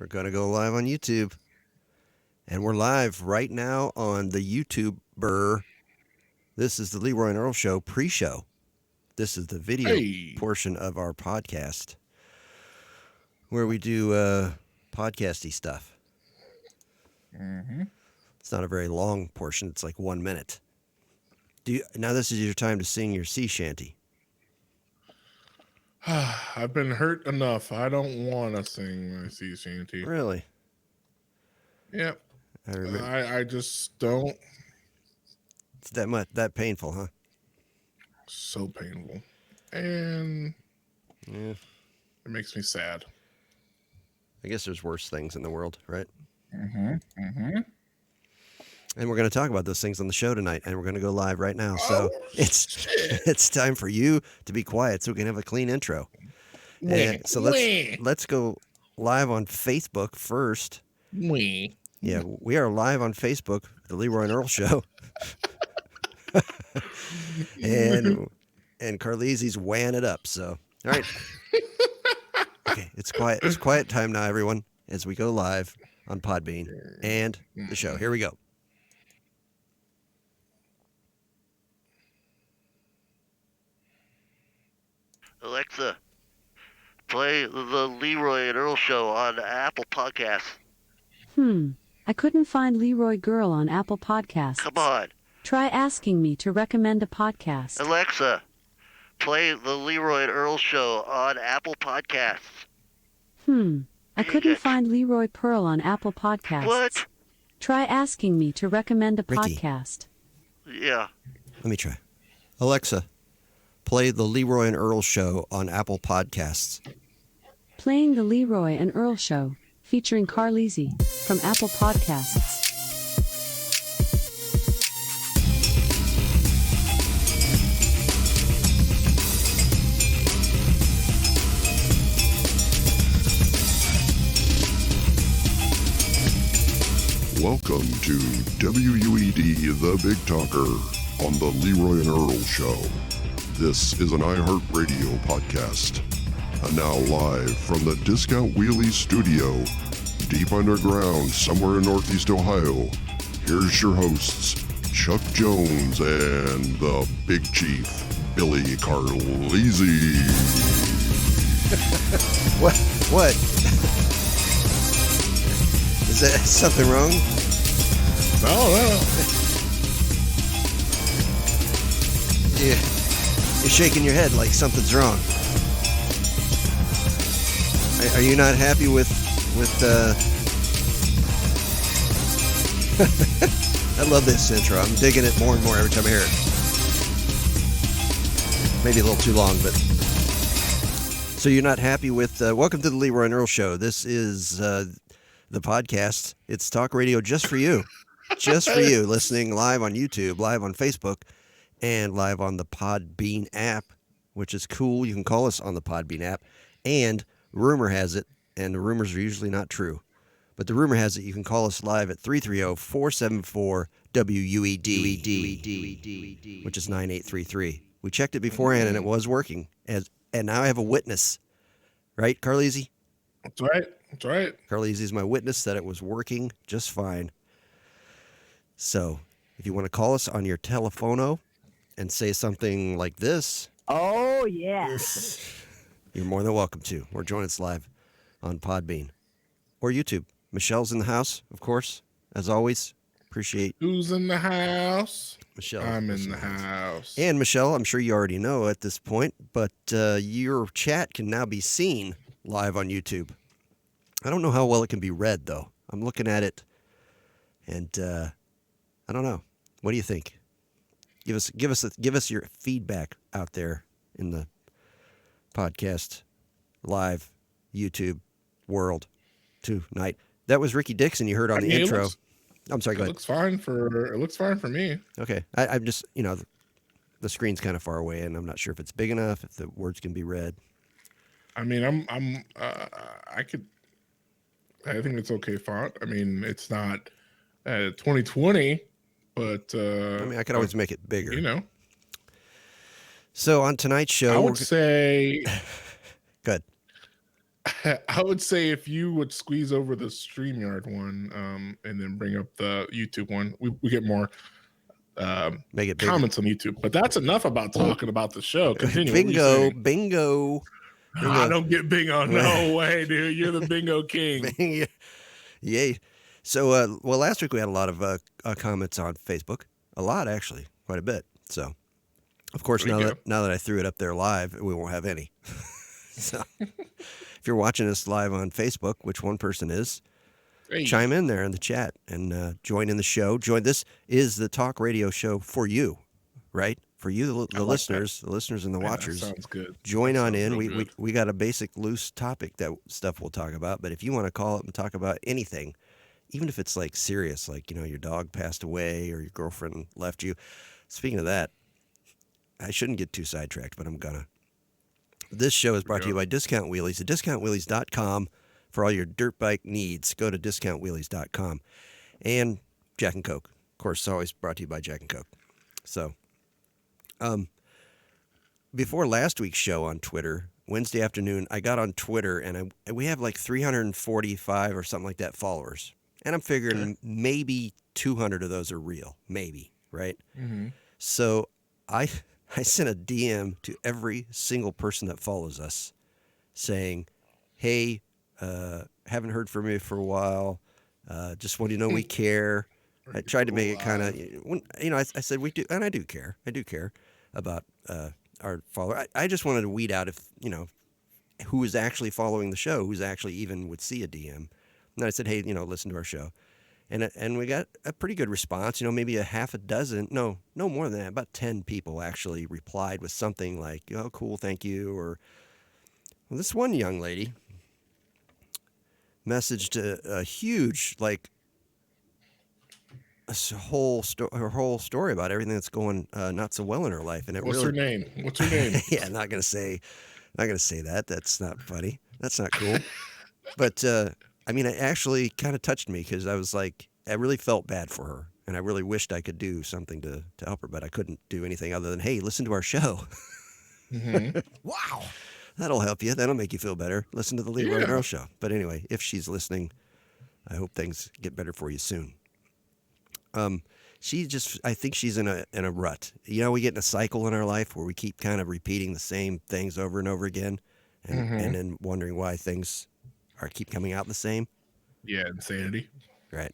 We're going to go live on YouTube. And we're live right now on the YouTuber. This is the Leroy and Earl Show pre-show. This is the video portion of our podcast where we do podcasty stuff. Mm-hmm. It's not a very long portion. It's like 1 minute. Now this is your time to sing your sea shanty. I've been hurt enough. I don't want to sing my sea shanty. Really? Yep. I remember. I just don't. It's that painful, huh? So painful. And yeah, it makes me sad. I guess there's worse things in the world, right? Mm-hmm. Mm-hmm. And we're going to talk about those things on the show tonight, and we're going to go live right now. So it's time for you to be quiet so we can have a clean intro. And so let's go live on Facebook first. Yeah, we are live on Facebook, the Leroy and Earl Show. and Carleezy's weighing it up. So, all right. Okay, it's quiet. It's quiet time now, everyone, as we go live on Podbean and the show. Here we go. Alexa, play the Leroy and Earl Show on Apple Podcasts. I couldn't find Leroy Girl on Apple Podcasts. Come on. Try asking me to recommend a podcast. Alexa, play the Leroy and Earl Show on Apple Podcasts. I couldn't find Leroy Pearl on Apple Podcasts. What? Try asking me to recommend a Ricky. podcast. Yeah. Let me try. Alexa, play the Leroy and Earl Show on Apple Podcasts. Playing the Leroy and Earl Show, featuring Carleezy, from Apple Podcasts. Welcome to WUED The Big Talker on the Leroy and Earl Show. This is an iHeartRadio podcast. And now live from the Discount Wheelie Studio, deep underground somewhere in Northeast Ohio, here's your hosts, Chuck Jones and the Big Chief, Billy Carleezy. What? Is that something wrong? No. Yeah. You're shaking your head like something's wrong. Are you not happy with I love this intro. I'm digging it more and more every time I hear it. Maybe a little too long, but... So you're not happy with... welcome to the Leroy and Earl Show. This is the podcast. It's talk radio just for you. Just for you, listening live on YouTube, live on Facebook, and live on the Podbean app, which is cool. You can call us on the Podbean app. And rumor has it, and the rumors are usually not true, but the rumor has it you can call us live at 330-474-WUED, which is 9833. We checked it beforehand, and it was working. And now I have a witness. Right, Carleezy? That's right. Carleezy is my witness that it was working just fine. So, if you want to call us on your telephono and say something like this... Oh, yes. You're more than welcome to. Or join us live on Podbean or YouTube. Michelle's in the house, of course, as always. Appreciate... Who's in the house? Michelle. I'm in the house. And Michelle, I'm sure you already know at this point, but your chat can now be seen live on YouTube. I don't know how well it can be read, though. I'm looking at it, and I don't know. What do you think? Give us your feedback out there in the podcast live YouTube world tonight. That was Ricky Dixon you heard on the intro. I'm sorry, go ahead. It looks fine for me. Okay. I'm just, the screen's kind of far away, and I'm not sure if it's big enough, if the words can be read. I mean, I think it's okay font. I mean, it's not 2020, but I could always make it bigger. So on tonight's show, I would say good. I would say if you would squeeze over the StreamYard one, and then bring up the YouTube one, we get more Make it bigger. comments on YouTube. But that's enough about talking about the show. Continue. What were you Bingo, saying? bingo. I don't get bingo. No way, dude. You're the bingo king. Yay. So, well, last week we had a lot of comments on Facebook. A lot, actually. Quite a bit. So, of course, There you now that I threw it up there live, we won't have any. So, if you're watching us live on Facebook, which one person is, Hey. chime in there in the chat and join in the show. This is the talk radio show for you, right? For you, the listeners, the listeners and the watchers. Sounds good. Join on in. We We got a basic loose topic stuff we'll talk about. But if you want to call up and talk about anything, even if it's like serious, like your dog passed away or your girlfriend left you. Speaking of that, I shouldn't get too sidetracked, but I'm gonna. This show is brought to you by Discount Wheelies at discountwheelies.com for all your dirt bike needs. Go to discountwheelies.com. And Jack and Coke. Of course, it's always brought to you by Jack and Coke. So, before last week's show on Twitter, Wednesday afternoon, I got on Twitter and we have like 345 or something like that followers. And I'm figuring maybe 200 of those are real. Maybe, right? Mm-hmm. So I sent a DM to every single person that follows us saying, hey, haven't heard from you for a while. Just want you to know we care. I tried to make it kind of, I said we do, and I do care. I do care about our follower. I just wanted to weed out if, who is actually following the show, who's actually even would see a DM. And I said, hey, listen to our show. And we got a pretty good response, maybe a half a dozen, no more than that, about 10 people actually replied with something like, oh, cool, thank you. Or well, this one young lady messaged a huge, like, her whole story about everything that's going not so well in her life. And What's her name? What's her name? Yeah, not gonna say that. That's not funny. That's not cool. But I mean, it actually kind of touched me because I was like, I really felt bad for her, and I really wished I could do something to help her, but I couldn't do anything other than, hey, listen to our show. Mm-hmm. Wow, that'll help you. That'll make you feel better. Listen to the Leroy and Earl show. But anyway, if she's listening, I hope things get better for you soon. I think she's in a rut. We get in a cycle in our life where we keep kind of repeating the same things over and over again, and then wondering why things keep coming out the same. Yeah, insanity. Right.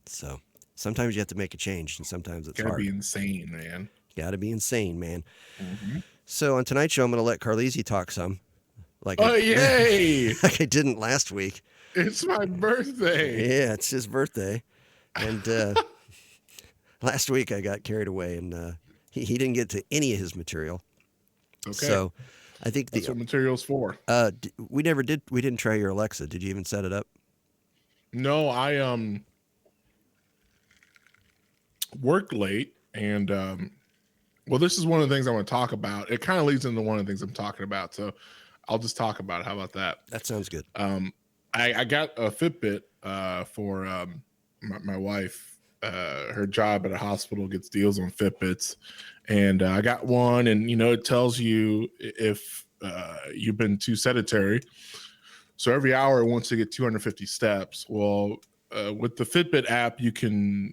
So sometimes you have to make a change, and sometimes it's hard. Gotta be insane, man. Gotta be insane, man. Mm-hmm. So on tonight's show, I'm going to let Carlisi talk some. Yay! Like I didn't last week. It's my birthday. Yeah, it's his birthday. And last week I got carried away, and he didn't get to any of his material. Okay. So I think that's what material's for. We didn't try your Alexa. Did you even set it up? No, I worked late, and well, this is one of the things I want to talk about. It kind of leads into one of the things I'm talking about, so I'll just talk about it. How about that? That sounds good. I got a Fitbit for my wife. Her job at a hospital gets deals on Fitbits, and I got one, and it tells you if you've been too sedentary. So every hour it wants to get 250 steps. Well, with the Fitbit app, you can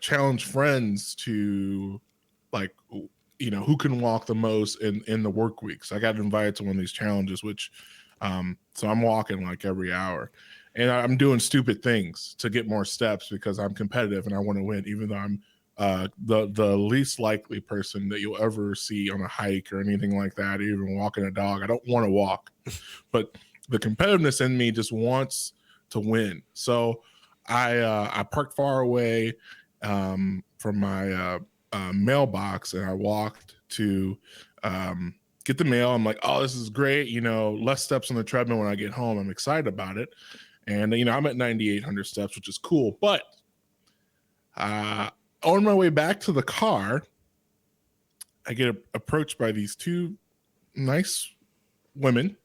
challenge friends to, like, who can walk the most in the work week. So I got invited to one of these challenges, which so I'm walking like every hour, and I'm doing stupid things to get more steps because I'm competitive and I want to win, even though I'm the least likely person that you'll ever see on a hike or anything like that, or even walking a dog. I don't want to walk, but the competitiveness in me just wants to win. So I parked far away from my mailbox, and I walked to get the mail. I'm like, oh, this is great. Less steps on the treadmill when I get home. I'm excited about it. And, I'm at 9,800 steps, which is cool. But on my way back to the car, I get approached by these two nice women,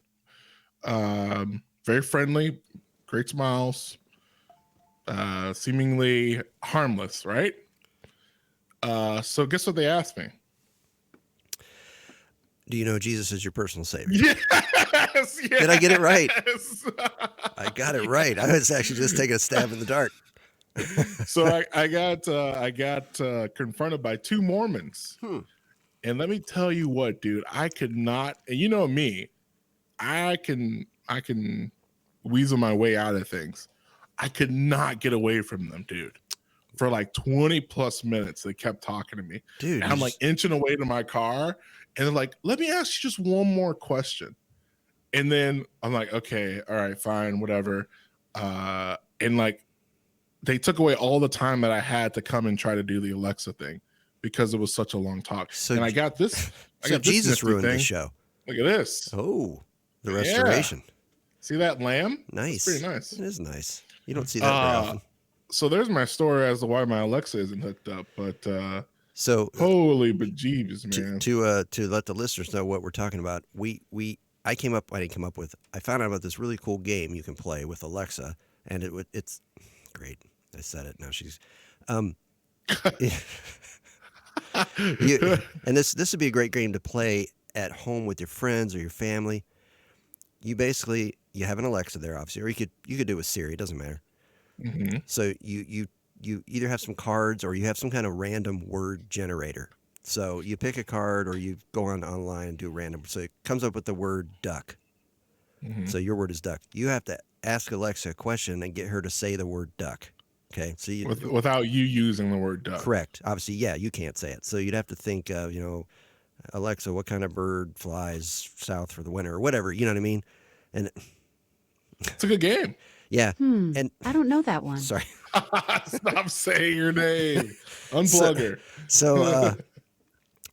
very friendly, great smiles, seemingly harmless, right? So guess what they asked me? Do you know Jesus is your personal savior? Yes. Did I get it right? Yes. I got it right. I was actually just taking a stab in the dark. So I got confronted by two Mormons. And let me tell you what, dude, I could not, and you know me, I can weasel my way out of things. I could not get away from them, dude. For like 20 plus minutes, they kept talking to me. Dude, And I'm like inching away to my car, and they're like, let me ask you just one more question. And then I'm like, okay, all right, fine, whatever. And like they took away all the time that I had to come and try to do the Alexa thing because it was such a long talk. So and I got this. So Jesus ruined the show. Look at this. Oh, the restoration. Yeah. See that lamb? Nice. It's pretty nice. It is nice. You don't see that very often. So there's my story as to why my Alexa isn't hooked up. But so holy bejeebus, man. To let the listeners know what we're talking about, I didn't come up with. I found out about this really cool game you can play with Alexa, and it's great. I said it. Now she's, and this would be a great game to play at home with your friends or your family. You have an Alexa there, obviously, or you could do it with Siri. It doesn't matter. Mm-hmm. So you either have some cards or you have some kind of random word generator. So you pick a card or you go online and do random. So it comes up with the word duck. Mm-hmm. So your word is duck. You have to ask Alexa a question and get her to say the word duck. Okay. So without you using the word duck. Correct. Obviously, yeah, you can't say it. So you'd have to think of, Alexa, what kind of bird flies south for the winter or whatever, you know what I mean? And it's a good game. Yeah. And I don't know that one. Sorry. Stop saying your name. Unplug her. So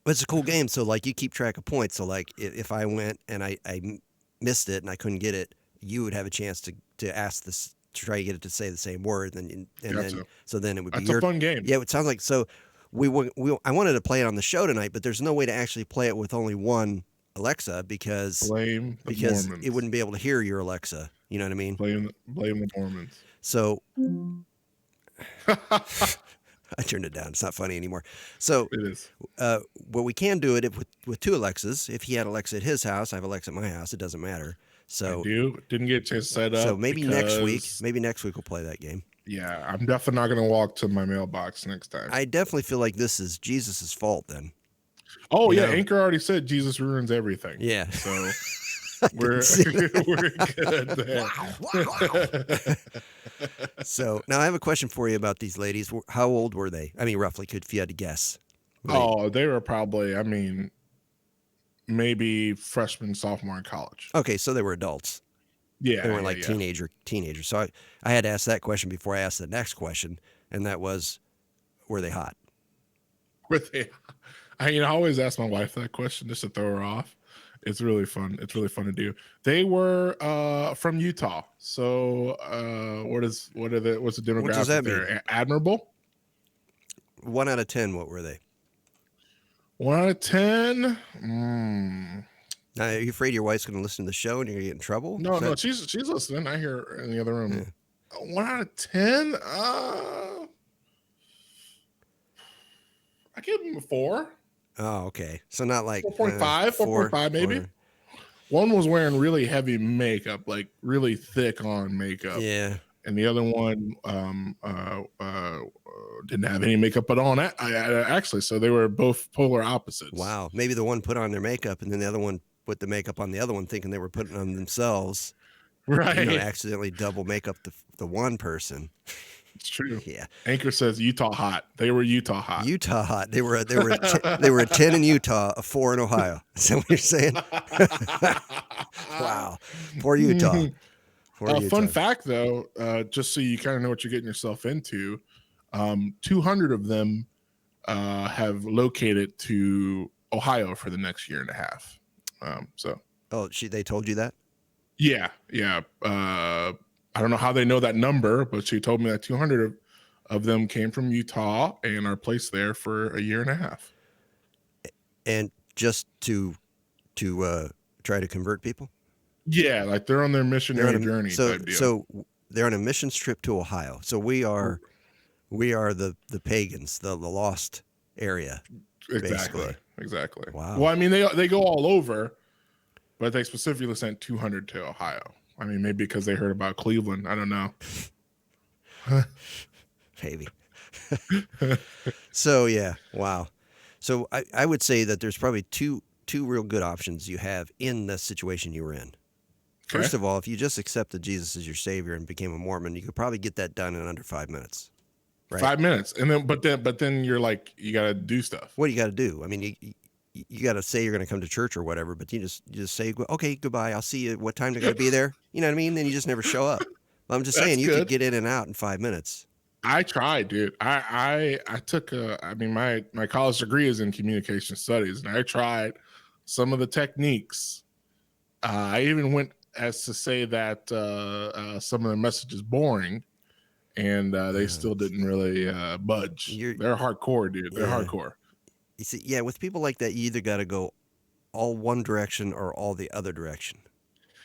it's a cool game. So like you keep track of points. So like if I went and I missed it and I couldn't get it, you would have a chance to ask this, to try to get it to say the same word. Then it would be a fun game. Yeah, it sounds like so. I wanted to play it on the show tonight, but there's no way to actually play it with only one Alexa because Mormons. It wouldn't be able to hear your Alexa. You know what I mean? Blame the Mormons. So I turned it down. It's not funny anymore. So it is. What we can do it with two Alexas. If he had Alexa at his house, I have Alexa at my house. It doesn't matter. So didn't get a chance to set up. So maybe next week we'll play that game. Yeah, I'm definitely not going to walk to my mailbox next time. I definitely feel like this is Jesus's fault then. Oh, yeah. Anchor already said Jesus ruins everything. Yeah. So we're good there. Wow. So now I have a question for you about these ladies. How old were they? I mean, roughly, if you had to guess. They were probably, maybe freshman, sophomore in college. Okay, so they were adults. Yeah. They weren't like teenagers. So I had to ask that question before I asked the next question, and that was, were they hot? Were they? I always ask my wife that question just to throw her off. It's really fun. It's really fun to do. They were from Utah. So what's the demographic? What does that there? mean? Admirable. 1 out of 10. What were they? 1 out of 10. Now, are you afraid your wife's going to listen to the show and you're going to get in trouble? No, she's listening. I hear her in the other room. Yeah. 1 out of 10. I give them a 4. Oh, okay. So not like 4.5, 4.5 maybe. 4. One was wearing really heavy makeup, like really thick on makeup. Yeah. And the other one didn't have any makeup at all. Actually, so they were both polar opposites. Wow. Maybe the one put on their makeup and then the other one put the makeup on the other one thinking they were putting it on themselves. Right. Accidentally double make up the one person. It's true. Yeah. Anchor says Utah hot. They were Utah hot. Utah hot. They were a 10 in Utah, a 4 in Ohio. Is that what you're saying? Wow. Poor Utah. Fun fact though, just so you kind of know what you're getting yourself into, 200 of them have located to Ohio for the next year and a half. They told you that? Yeah. I don't know how they know that number, but she told me that 200 of them came from Utah and are placed there for a year and a half. And just to try to convert people? Yeah, like they're on their missionary journey type deal. So they're on a missions trip to Ohio. So we are the pagans, the lost area. basically. Exactly. Wow. Well, I mean, they go all over, but they specifically sent 200 to Ohio. I mean, maybe because they heard about Cleveland. I don't know. Maybe. So yeah, wow. So I would say that there's probably two real good options you have in the situation you were in. Okay. First of all, if you just accepted Jesus as your savior and became a Mormon, you could probably get that done in under 5 minutes. Right? 5 minutes, and then but then you're like, you got to do stuff. What do you got to do? I mean, you got to say you're going to come to church or whatever, but you just say, okay, goodbye. I'll see you. What time do I got to be there? You know what I mean? Then you just never show up. Well, I'm just saying, That's you good. could get in and out in 5 minutes. I tried, dude. I took I mean, my college degree is in communication studies, and I tried some of the techniques. I even went as to say that some of the message is boring, and they still didn't really budge. They're hardcore, dude. They're hardcore. You see, yeah, with people like that, you either got to go all one direction or all the other direction.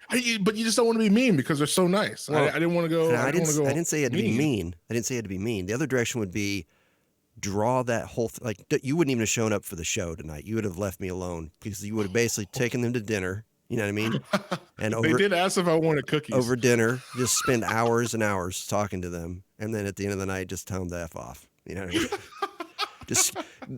But you just don't want to be mean because they're so nice. Well, I didn't want to go. No, I didn't say it had to be mean. I didn't say it had to be mean. The other direction would be draw that whole like you wouldn't even have shown up for the show tonight. You would have left me alone because you would have basically taken them to dinner. You know what I mean? And they did ask if I wanted cookies over dinner. Just spend hours and hours talking to them, and then at the end of the night, just tell them to F off. You know what I mean? Just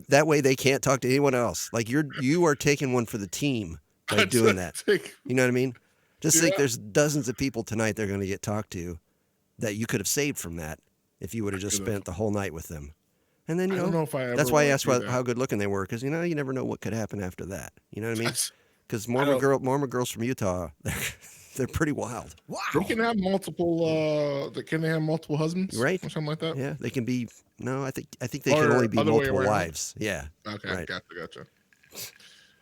that way they can't talk to anyone else. Like you are taking one for the team by doing that. You know what I mean? Just think there's dozens of people tonight they're going to get talked to that you could have saved from that if you would have just spent the whole night with them. And then, I don't know if I ever that's why I asked that. how good looking they were, because, you never know what could happen after that. You know what I mean? Because Mormon girls from Utah, they're pretty wild. Wow. They can have multiple, can they have multiple husbands? Right. Or something like that? Yeah, they can be, no, I think they can only be multiple wives. Yeah. Okay, right. Gotcha.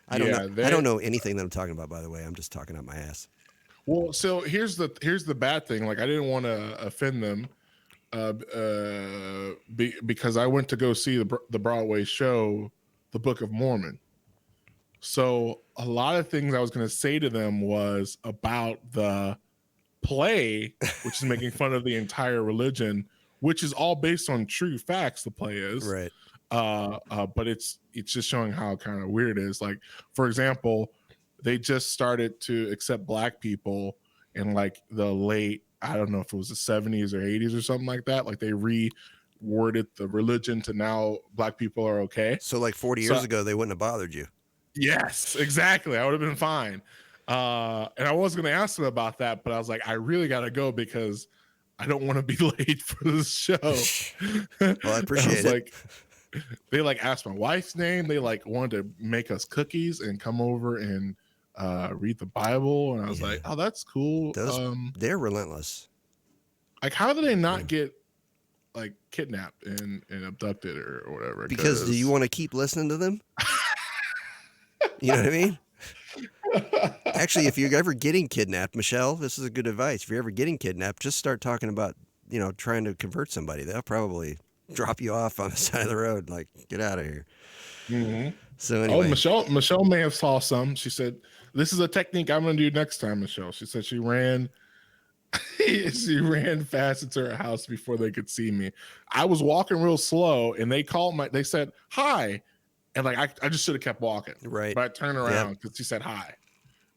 I don't know anything that I'm talking about, by the way. I'm just talking out my ass. Well, so here's the bad thing. Like, I didn't want to offend them, because I went to go see the Broadway show, The Book of Mormon. So a lot of things I was going to say to them was about the play, which is making fun of the entire religion, which is all based on true facts. The play is right. But it's just showing how kind of weird it is. Like, for example, they just started to accept black people in like the late, I don't know if it was the 70s or 80s or something like that. Like, they reworded the religion to now black people are okay. So like 40 years ago, they wouldn't have bothered you. Yes, exactly. I would have been fine. And I was going to ask them about that, but I was like, I really got to go because I don't want to be late for this show. Well, I appreciate it. Like, they like asked my wife's name. They like wanted to make us cookies and come over and read the Bible. And I was like, oh, that's cool. They're relentless. Like, how do they not get like kidnapped and abducted or whatever? Because do you want to keep listening to them? You know what I mean? Actually, if you're ever getting kidnapped, Michelle, this is a good advice. If you're ever getting kidnapped, just start talking about, trying to convert somebody. They'll probably drop you off on the side of the road, like, get out of here. Mm-hmm. So anyway. Oh, Michelle may have saw some. She said, this is a technique I'm going to do next time, Michelle. She said she ran fast into her house before they could see me. I was walking real slow, and they said, hi. And like, I just should have kept walking. Right. But I turned around because she said hi.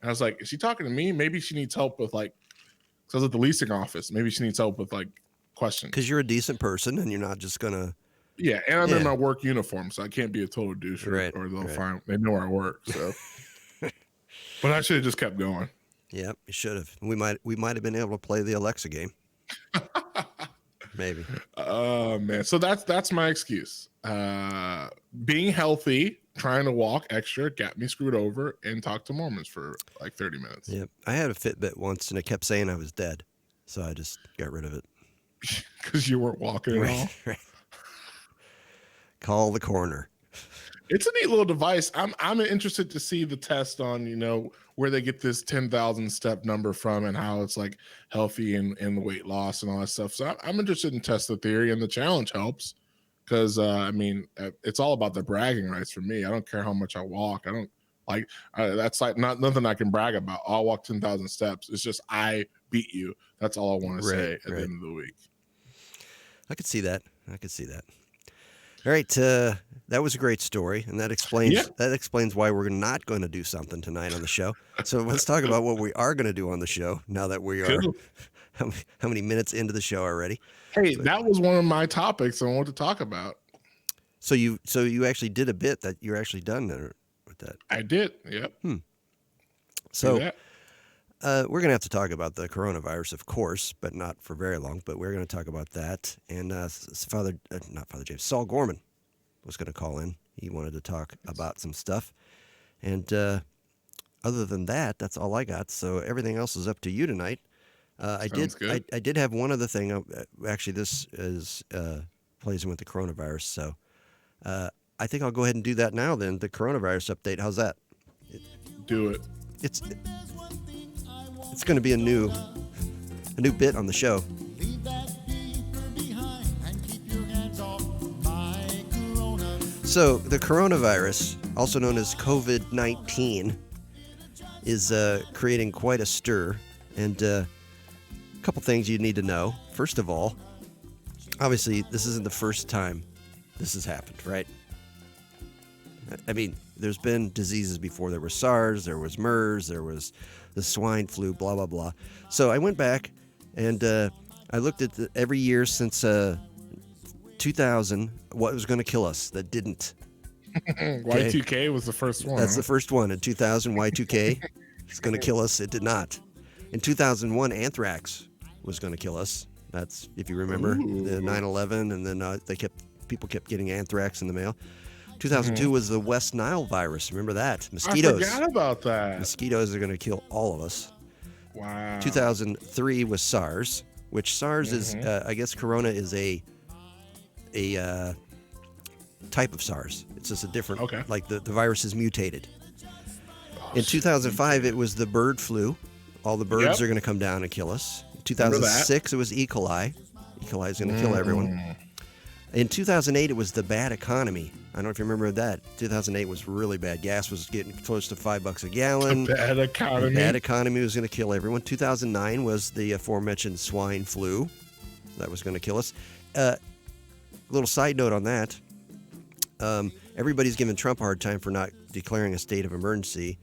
And I was like, is she talking to me? Maybe she needs help with like, because I was at the leasing office. Maybe she needs help with like questions. Because you're a decent person and you're not just going to. Yeah. And I'm in my work uniform, so I can't be a total douche or they'll find, they know I work. So, but I should have just kept going. Yep, you should have. We might have been able to play the Alexa game. Maybe. Oh man. So that's my excuse. Being healthy, trying to walk extra, got me screwed over, and talked to Mormons for like 30 minutes. Yep. I had a Fitbit once and it kept saying I was dead. So I just got rid of it. Because you weren't walking at all. Right. Call the coroner. It's a neat little device. I'm interested to see the test on, where they get this 10,000 step number from and how it's like healthy and the weight loss and all that stuff. So I'm interested in test the theory, and the challenge helps because it's all about the bragging rights for me. I don't care how much I walk. I don't like that's like nothing I can brag about. I'll walk 10,000 steps. It's just I beat you. That's all I want to say at the end of the week. I could see that. All right, that was a great story, and that explains why we're not going to do something tonight on the show. So let's talk about what we are going to do on the show. Now that we are Cool. how many minutes into the show already? Hey, that was one of my topics I wanted to talk about. So you actually did a bit that you're actually done there with that. I did. Yep. So that. we're going to have to talk about the coronavirus, of course, but not for very long. But we're going to talk about that. And not Father James, Saul Gorman was going to call in. He wanted to talk about some stuff. And other than that, that's all I got. So everything else is up to you tonight. I did have one other thing. Actually, this is plays in with the coronavirus. So I think I'll go ahead and do that now. Then the coronavirus update. How's that? Do it. It's going to be a new bit on the show. So the coronavirus, also known as COVID-19, is creating quite a stir, and a couple things you need to know. First of all, obviously this isn't the first time this has happened, right? I mean, there's been diseases before. There was SARS, there was MERS, there was the swine flu, blah, blah, blah. So I went back and I looked at every year since 2000, what was going to kill us that didn't. Y2K was the first one. That's the first one. In 2000, Y2K is going to kill us. It did not. In 2001, anthrax was going to kill us. That's, if you remember, the 9/11, and then people kept getting anthrax in the mail. 2002 was the West Nile virus. Remember that? Mosquitoes. I forgot about that. Mosquitoes are going to kill all of us. Wow. 2003 was SARS, which SARS is, I guess corona is a type of SARS. It's just a different, like the virus is mutated. In 2005, it was the bird flu. All the birds are going to come down and kill us. In 2006, it was E. coli. E. coli is going to kill everyone. In 2008, it was the bad economy. I don't know if you remember that. 2008 was really bad. Gas was getting close to $5 a gallon. The bad economy. The bad economy was going to kill everyone. 2009 was the aforementioned swine flu. That was going to kill us. Little side note on that. Everybody's giving Trump a hard time for not declaring a state of emergency.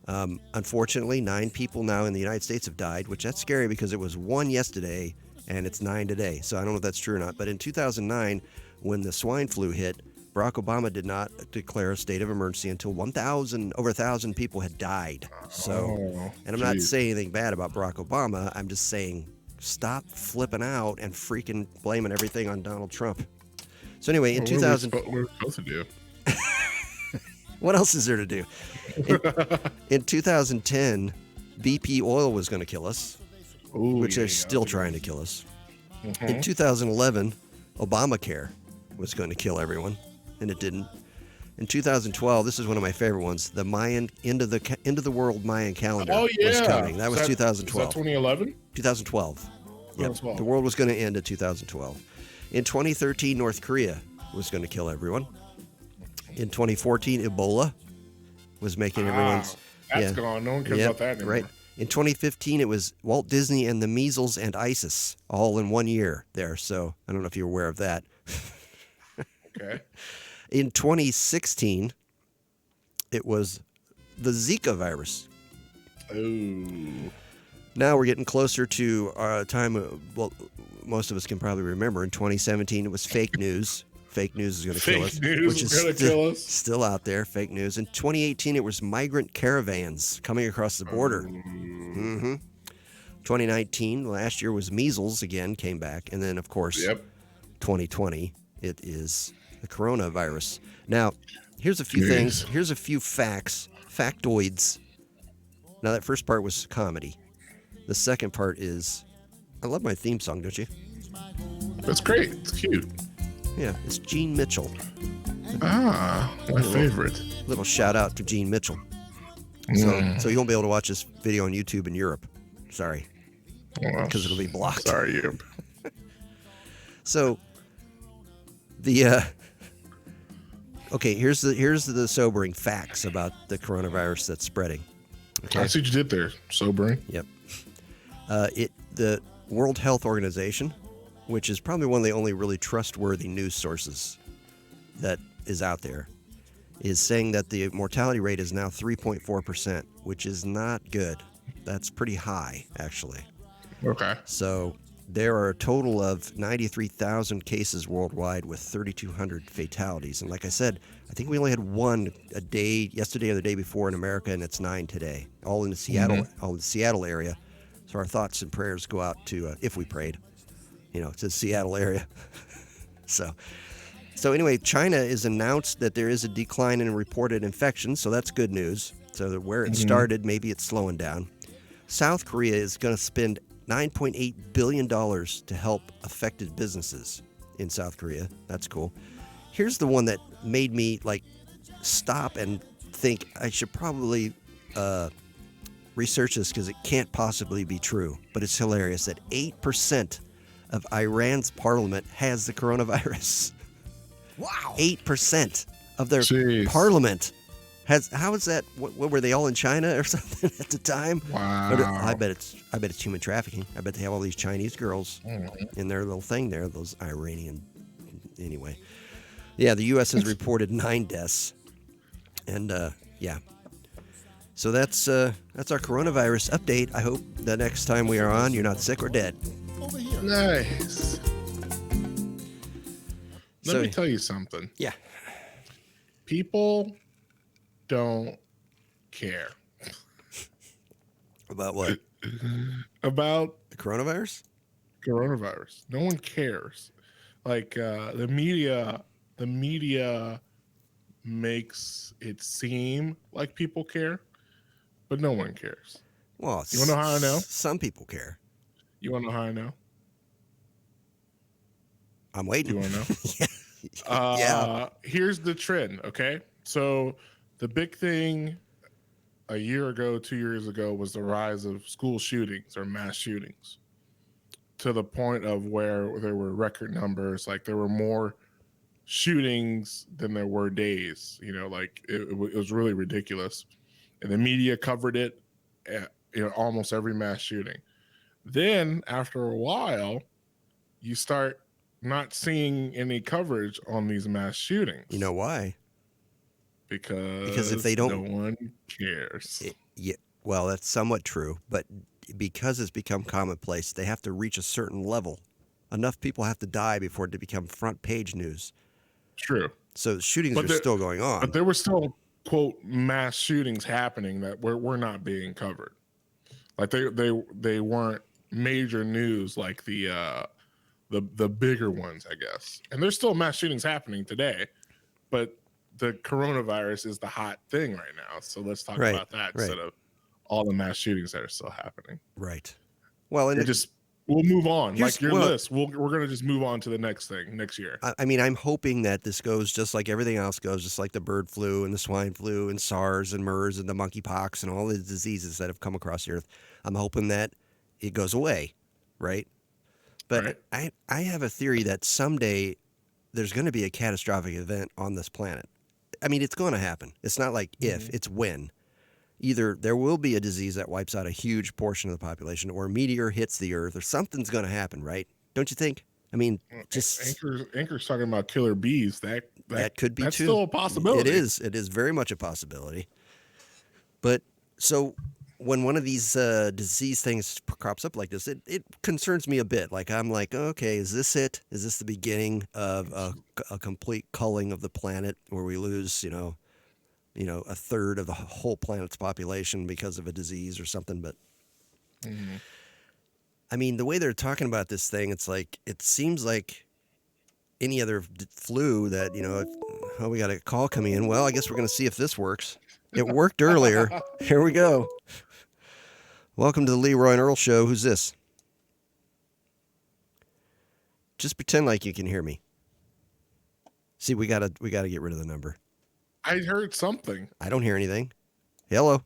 Unfortunately, 9 people now in the United States have died, which that's scary because it was 1 yesterday and it's 9 today. So I don't know if that's true or not. But in 2009, when the swine flu hit, Barack Obama did not declare a state of emergency until over 1,000 people had died. So, and I'm not saying anything bad about Barack Obama. I'm just saying stop flipping out and freaking blaming everything on Donald Trump. So anyway, in 2000, what we're supposed to do? What else is there to do? In 2010, BP oil was going to kill us, which they're still trying to kill us. In 2011, Obamacare was going to kill everyone, and it didn't. In 2012, this is one of my favorite ones. The Mayan end of the world Mayan calendar was coming. That was 2012. Was that 2011? 2012. Yep. The world was going to end in 2012. In 2013, North Korea was going to kill everyone. In 2014, Ebola was making everyone's... That's gone. No one cares about that anymore. Right. In 2015, it was Walt Disney and the measles and ISIS all in 1 year there. So I don't know if you're aware of that. Okay. In 2016, it was the Zika virus. Oh. Now we're getting closer to our time. Well, most of us can probably remember. In 2017, it was fake news. Fake news is going to kill us. Fake news is going to kill us. Still out there, fake news. In 2018, it was migrant caravans coming across the border. 2019, last year was measles again, came back. And then, of course, 2020, it is the coronavirus. Now, here's a few things. Here's a few facts, factoids. Now, that first part was comedy. The second part is, I love my theme song, don't you? That's great. It's cute. Yeah, it's Gene Mitchell. My favorite. Little shout out to Gene Mitchell. So you won't be able to watch this video on YouTube in Europe. Sorry. Because it'll be blocked. Sorry, Europe. So the okay, here's the sobering facts about the coronavirus that's spreading. Okay? I see what you did there. Sobering. Yep. The World Health Organization, which is probably one of the only really trustworthy news sources that is out there is saying that the mortality rate is now 3.4%, which is not good. That's pretty high, actually. Okay. So there are a total of 93,000 cases worldwide with 3,200 fatalities. And like I said, I think we only had one a day yesterday or the day before in America, and it's 9 today, all in the Seattle area. So our thoughts and prayers go out to, if we prayed, to the Seattle area. So anyway, China has announced that there is a decline in reported infections, so that's good news. So where it started, maybe it's slowing down. South Korea is going to spend $9.8 billion to help affected businesses in South Korea. That's cool. Here's the one that made me stop and think I should probably research this because it can't possibly be true, but it's hilarious that 8% of Iran's parliament has the coronavirus. Wow. 8% of their parliament has. How is that? What were they all in China or something at the time? Wow. I bet it's human trafficking. I bet they have all these Chinese girls in their little thing there, those Iranian. Anyway. Yeah, the U.S. has reported 9 deaths. And yeah. So that's our coronavirus update. I hope the next time we are on, you're not sick or dead. Nice. Let me tell you something. Yeah. People don't care. About what? About the coronavirus? Coronavirus. No one cares. The media makes it seem like people care, but no one cares. Well, you want to know how I know? Some people care. You want to know how I know? I'm waiting. You want to know? Yeah. Here's the trend, okay? So the big thing a year ago, 2 years ago, was the rise of school shootings or mass shootings to the point of where there were record numbers. There were more shootings than there were days. It was really ridiculous. And the media covered it, almost every mass shooting. Then after a while, you start not seeing any coverage on these mass shootings. You know why? Because if they don't, no one cares. Yeah, well, that's somewhat true, but because it's become commonplace, they have to reach a certain level. Enough people have to die before it to become front page news. True. So shootings are still going on. But there were still, quote, mass shootings happening that were not being covered. They weren't major news like the bigger ones, I guess. And there's still mass shootings happening today, but the coronavirus is the hot thing right now. So let's talk about that instead of all the mass shootings that are still happening. Right. Well, and we'll move on. Like your list, we're going to just move on to the next thing next year. I mean, I'm hoping that this goes just like everything else goes, just like the bird flu and the swine flu and SARS and MERS and the monkeypox and all the diseases that have come across the earth. I'm hoping that it goes away, right? But I have a theory that someday there's going to be a catastrophic event on this planet. I mean, it's going to happen. It's not like if, it's when. Either there will be a disease that wipes out a huge portion of the population, or a meteor hits the earth, or something's going to happen, right? Don't you think? I mean, just Anchor's talking about killer bees. That could be that's too. Still a possibility. It is very much a possibility. But so when one of these disease things crops up like this, it concerns me a bit. I'm like, okay, is this it? Is this the beginning of a complete culling of the planet where we lose, a third of the whole planet's population because of a disease or something? But I mean, the way they're talking about this thing, it's like, it seems like any other flu that, we got a call coming in. Well, I guess we're going to see if this works. It worked earlier. Here we go. Welcome to the Leroy and Earl Show. Who's this? Just pretend like you can hear me. See, we gotta get rid of the number. I heard something. I don't hear anything. Hello.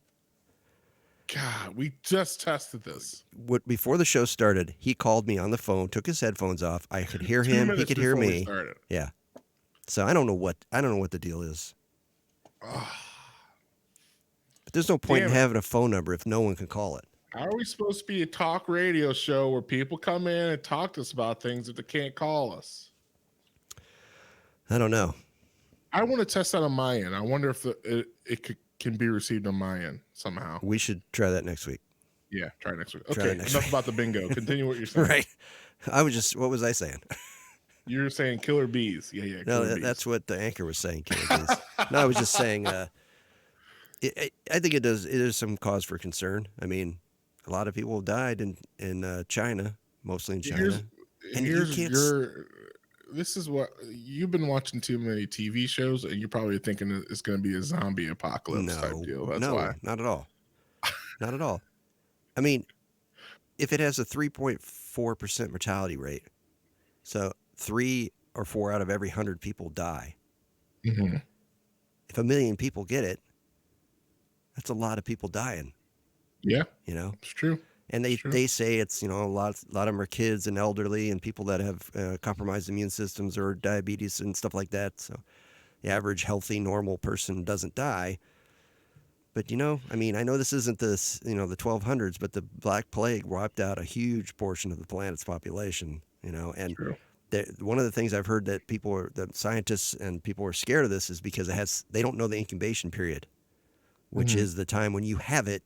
God, we just tested this. Before the show started, he called me on the phone, took his headphones off. I could hear him. He could hear me. Yeah. So I don't know what the deal is. But there's no point in having a phone number if no one can call it. How are we supposed to be a talk radio show where people come in and talk to us about things if they can't call us? I don't know. I want to test that on my end. I wonder if can be received on my end somehow. We should try that next week. Yeah, try it next week. Try Okay, it next enough week. about the bingo. Continue what you're saying. Right. What was I saying? You're saying killer bees. Yeah. No, that's what the anchor was saying, killer bees. No, I was just saying, I think it is some cause for concern. I mean, a lot of people have died in China, mostly in China. This is what you've been watching too many TV shows, and you're probably thinking it's going to be a zombie apocalypse type deal. That's why. Not at all. Not at all. I mean, if it has a 3.4% mortality rate, so 3 or 4 out of every 100 people die. Mm-hmm. If 1 million people get it, that's a lot of people dying. Yeah, it's true. And they say it's a lot of them are kids and elderly and people that have compromised immune systems or diabetes and stuff like that. So the average healthy normal person doesn't die. But I mean, I know this isn't the 1200s, but the Black Plague wiped out a huge portion of the planet's population. And one of the things I've heard that that scientists and people are scared of this is because they don't know the incubation period, which is the time when you have it,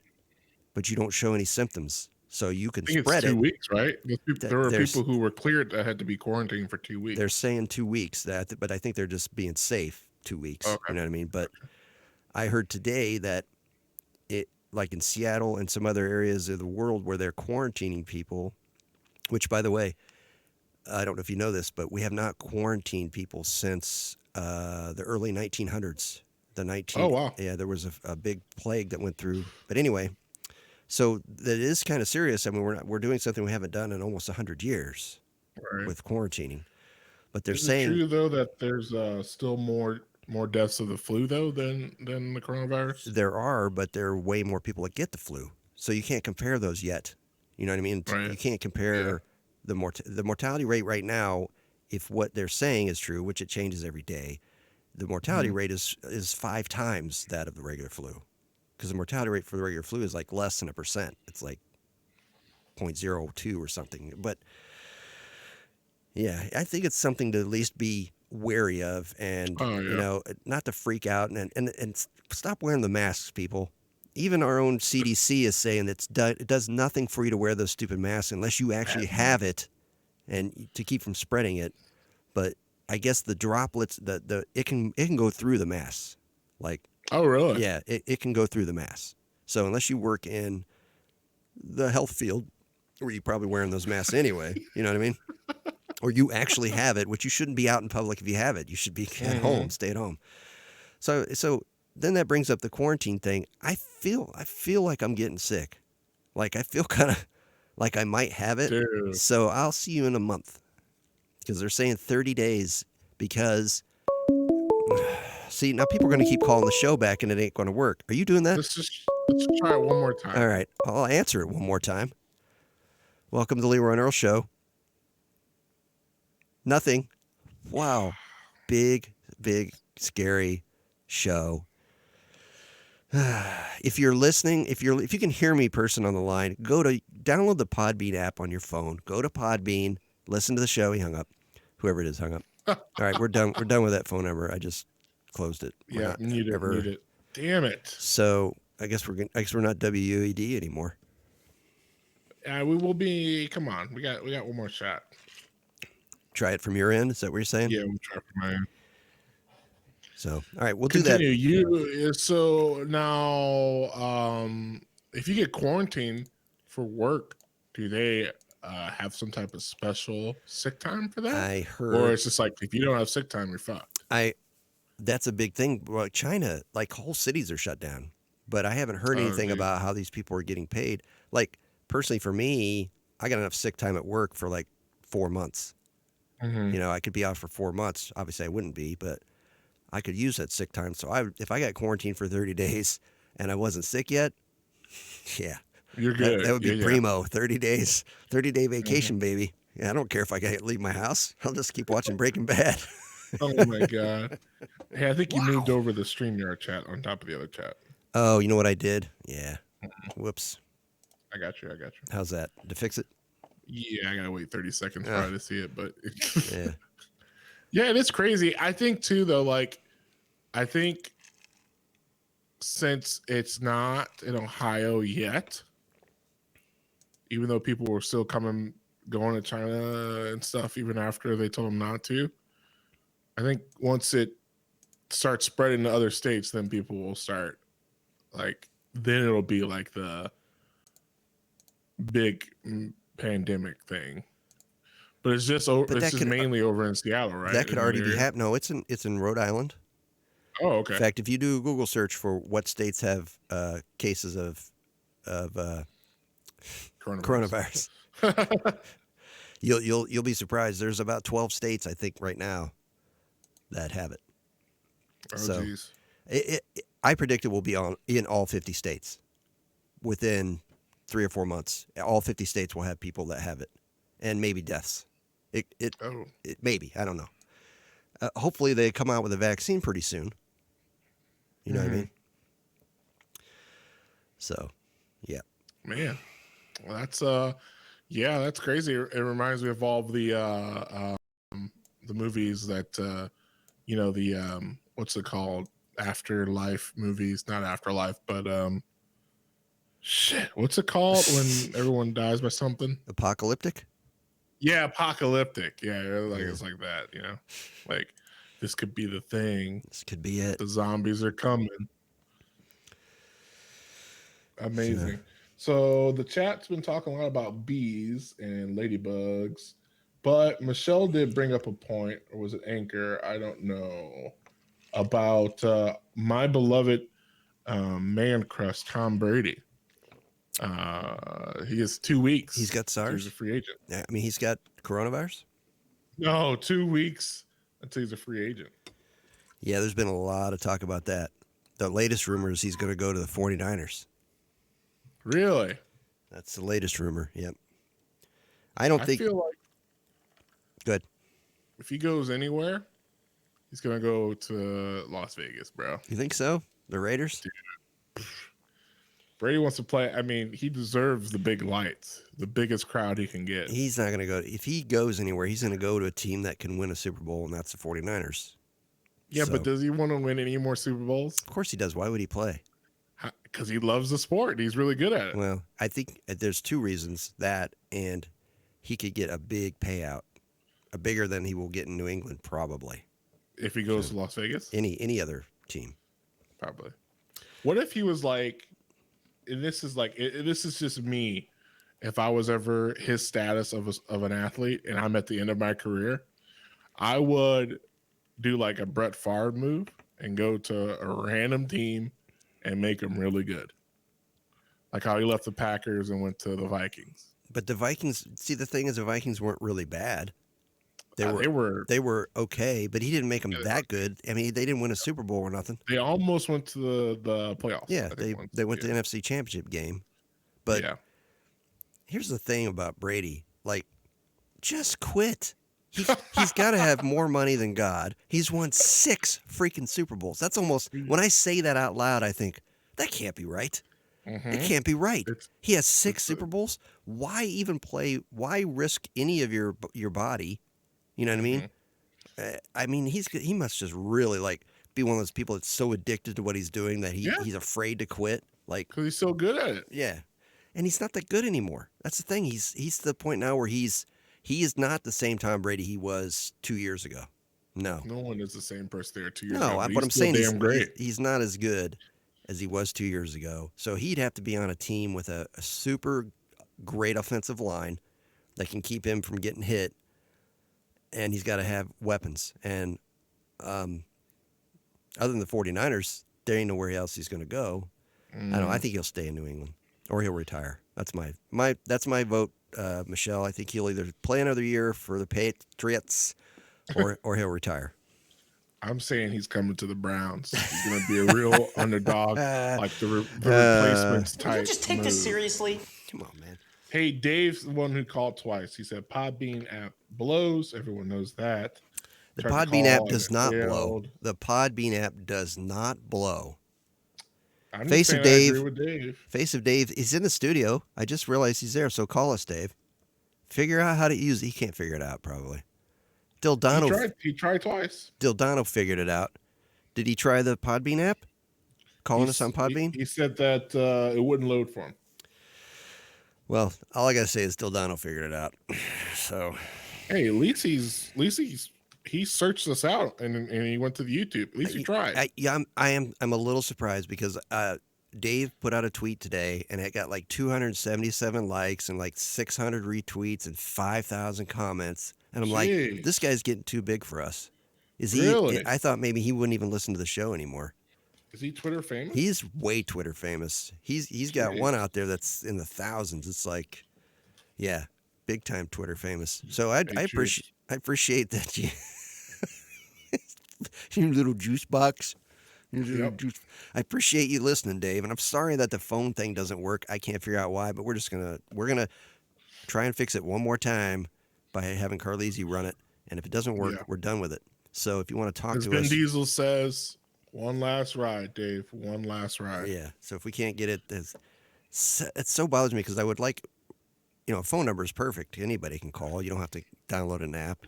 but you don't show any symptoms. So you can spread it. 2 weeks, right? There were people who were cleared that had to be quarantined for 2 weeks. They're saying 2 weeks, but I think they're just being safe 2 weeks. Okay. You know what I mean? But I heard today that like in Seattle and some other areas of the world where they're quarantining people, which, by the way, I don't know if you know this, but we have not quarantined people since the early 1900s. Oh, wow. Yeah, there was a big plague that went through. But anyway, so that is kind of serious. I mean, we're doing something we haven't done in almost 100 years with quarantining. But they're saying, true though that there's still more deaths of the flu though than the coronavirus. There are, but there are way more people that get the flu, so you can't compare those yet. You know what I mean? Right. You can't compare the mortality rate right now. If what they're saying is true, which it changes every day, the mortality rate is 5 times that of the regular flu, because the mortality rate for the regular flu is like less than 1%. It's like 0.02 or something. But yeah, I think it's something to at least be wary of, and not to freak out and stop wearing the masks, people. Even our own CDC is saying that it does nothing for you to wear those stupid masks unless you actually have it, and to keep from spreading it. But I guess the droplets, it can go through the mask. Like, oh really? Yeah, it can go through the mask. So unless you work in the health field, where you're probably wearing those masks anyway, you know what I mean? Or you actually have it, which you shouldn't be out in public if you have it. You should be at home, stay at home. So then that brings up the quarantine thing. I feel like I'm getting sick. Like I feel kind of like I might have it. Dude. So I'll see you in a month, because they're saying 30 days because see, now people are going to keep calling the show back and it ain't going to work. Are you doing that? Let's try it one more time. All right. I'll answer it one more time. Welcome to the Leroy and Earl Show. Nothing. Wow. Big, scary show. If you're listening, if you can hear me, person on the line, download the Podbean app on your phone. Go to Podbean, listen to the show. He hung up. Whoever it is hung up. All right, we're done. We're done with that phone number. I just closed it. Mute it. Damn it. So I guess we're not WUED anymore. We will be. Come on, we got one more shot. Try it from your end. Is that what you're saying? Yeah, we'll try from my end. So, all right, we'll Continue. do that. So now, if you get quarantined for work, do they have some type of special sick time for that? I heard. Or it's just like, if you don't have sick time, you're fucked. That's a big thing. Well, China, like whole cities are shut down, but I haven't heard anything about how these people are getting paid. Like personally, for me, I got enough sick time at work for like 4 months. Mm-hmm. I could be out for 4 months. Obviously, I wouldn't be, but I could use that sick time. So if I got quarantined for 30 days and I wasn't sick yet, yeah, you're good. That would be primo. 30 days, 30-day vacation, baby. Yeah, I don't care if I got to leave my house. I'll just keep watching Breaking Bad. Oh my god! Hey, I think you moved over the StreamYard chat on top of the other chat. Oh, you know what I did? Yeah. Whoops. I got you. How's that? To fix it? Yeah, I gotta wait 30 seconds probably to see it, but yeah. Yeah, it is crazy. I think too, though, like I think since it's not in Ohio yet, even though people were still going to China and stuff, even after they told them not to, I think once it starts spreading to other states, then people will start then it'll be like the big pandemic thing. But it's just But it's that just could mainly over in Seattle, right? that could In already be area? happening. No, it's in Rhode Island. Oh, In okay. fact, if you do a Google search for what states have cases of coronavirus, you'll be surprised. There's about 12 states, I think, right now that have it. Oh, So geez. I predict it will be in all 50 states within 3 or 4 months. All 50 states will have people that have it, and maybe deaths. It Oh, maybe, I don't know. Hopefully they come out with a vaccine pretty soon. You know what I mean? So, yeah. man. Well, that's yeah, that's crazy. It reminds me of all the movies that the what's it called? Afterlife movies, not Afterlife, but shit, what's it called when everyone dies by something? Apocalyptic? Yeah, apocalyptic. Yeah, Yeah. it's like that, Like this could be the thing. This could be it. The zombies are coming. Amazing. So the chat's been talking a lot about bees and ladybugs, but Michelle did bring up a point, or was it Anchor? I don't know. About my beloved man crush, Tom Brady. He has 2 weeks. He's got until he's a SARS? free agent. Yeah, I mean, he's got coronavirus? No, 2 weeks until he's a free agent. Yeah, there's been a lot of talk about that. The latest rumor is he's going to go to the 49ers. Really? That's the latest rumor. Yep. I don't think. Feel like Good. if he goes anywhere, he's gonna go to Las Vegas, bro. You think so? The Raiders? Brady wants to play. I mean, he deserves the big lights, the biggest crowd he can get. He's not going to go. If he goes anywhere, he's going to go to a team that can win a Super Bowl, and that's the 49ers. Yeah, So- but does he want to win any more Super Bowls? Of course he does. Why would he play? Because he loves the sport. He's really good at it. Well, I think there's 2 reasons. That, and he could get a big payout, a bigger than he will get in New England, probably. If he goes to Las Vegas, Any other team. probably. What if he was like, and this is just me. If I was ever his status of an athlete and I'm at the end of my career, I would do like a Brett Favre move and go to a random team and make them really good. Like how he left the Packers and went to the Vikings. But the Vikings, see, the thing is, the Vikings weren't really bad. They were okay, but he didn't make them that good. I mean, they didn't win a Super Bowl or nothing. They almost went to the playoffs. Yeah, I think, they went to the NFC Championship game. But yeah. Here's the thing about Brady. Like, just quit. He's got to have more money than God. He's won 6 freaking Super Bowls. That's almost, when I say that out loud, I think, that can't be right. It can't be right. He has 6 Super Bowls. Why even play? Why risk any of your body? You know what I mean? I mean, he must just really be one of those people that's so addicted to what he's doing that he's afraid to quit. Like, because he's so good at it. Yeah, and he's not that good anymore. That's the thing. He's to the point now where he is not the same Tom Brady he was 2 years ago. No one is the same person there 2 years ago. No, but what I'm saying is great. he's not as good as he was 2 years ago. So he'd have to be on a team with a super great offensive line that can keep him from getting hit, and he's got to have weapons. And other than the 49ers, there ain't nowhere else he's going to go. I don't know. I think he'll stay in New England or he'll retire. That's my vote, Michelle. I think he'll either play another year for the Patriots or he'll retire. I'm saying he's coming to the Browns. He's going to be a real underdog, like the replacements type. Can you just take this seriously? Come on, man. Hey, Dave's the one who called twice. He said Podbean app blows. Everyone knows that. The Podbean app does not blow. The Podbean app does not blow. Face of Dave. I agree with Dave. Face of Dave. He's in the studio. I just realized he's there. So call us, Dave. Figure out how to use it. He can't figure it out, probably. Dildano. He tried twice. Dildano figured it out. Did he try the Podbean app? Calling us on Podbean? He said that it wouldn't load for him. Well, all I gotta say is Dildano figured it out. So Hey, at least he searched us out and he went to the YouTube. At least he tried. I'm a little surprised because Dave put out a tweet today and it got like 277 likes and like 600 retweets and 5,000 comments. And I'm like, Jeez. this guy's getting too big for us. Is Really? he? I thought maybe he wouldn't even listen to the show anymore. Is he Twitter famous? He's way Twitter famous. He's got one out there that's in the thousands. It's like, yeah, big time Twitter famous. So I appreciate that you, you little juice box. Yep. I appreciate you listening, Dave. And I'm sorry that the phone thing doesn't work. I can't figure out why, but we're gonna try and fix it one more time by having Carlisi run it. And if it doesn't work, we're done with it. So if you want to talk As to Vin us, Diesel says, one last ride, Dave. One last ride. yeah. So if we can't get it, it so bothers me because I would like, a phone number is perfect. Anybody can call. You don't have to download an app.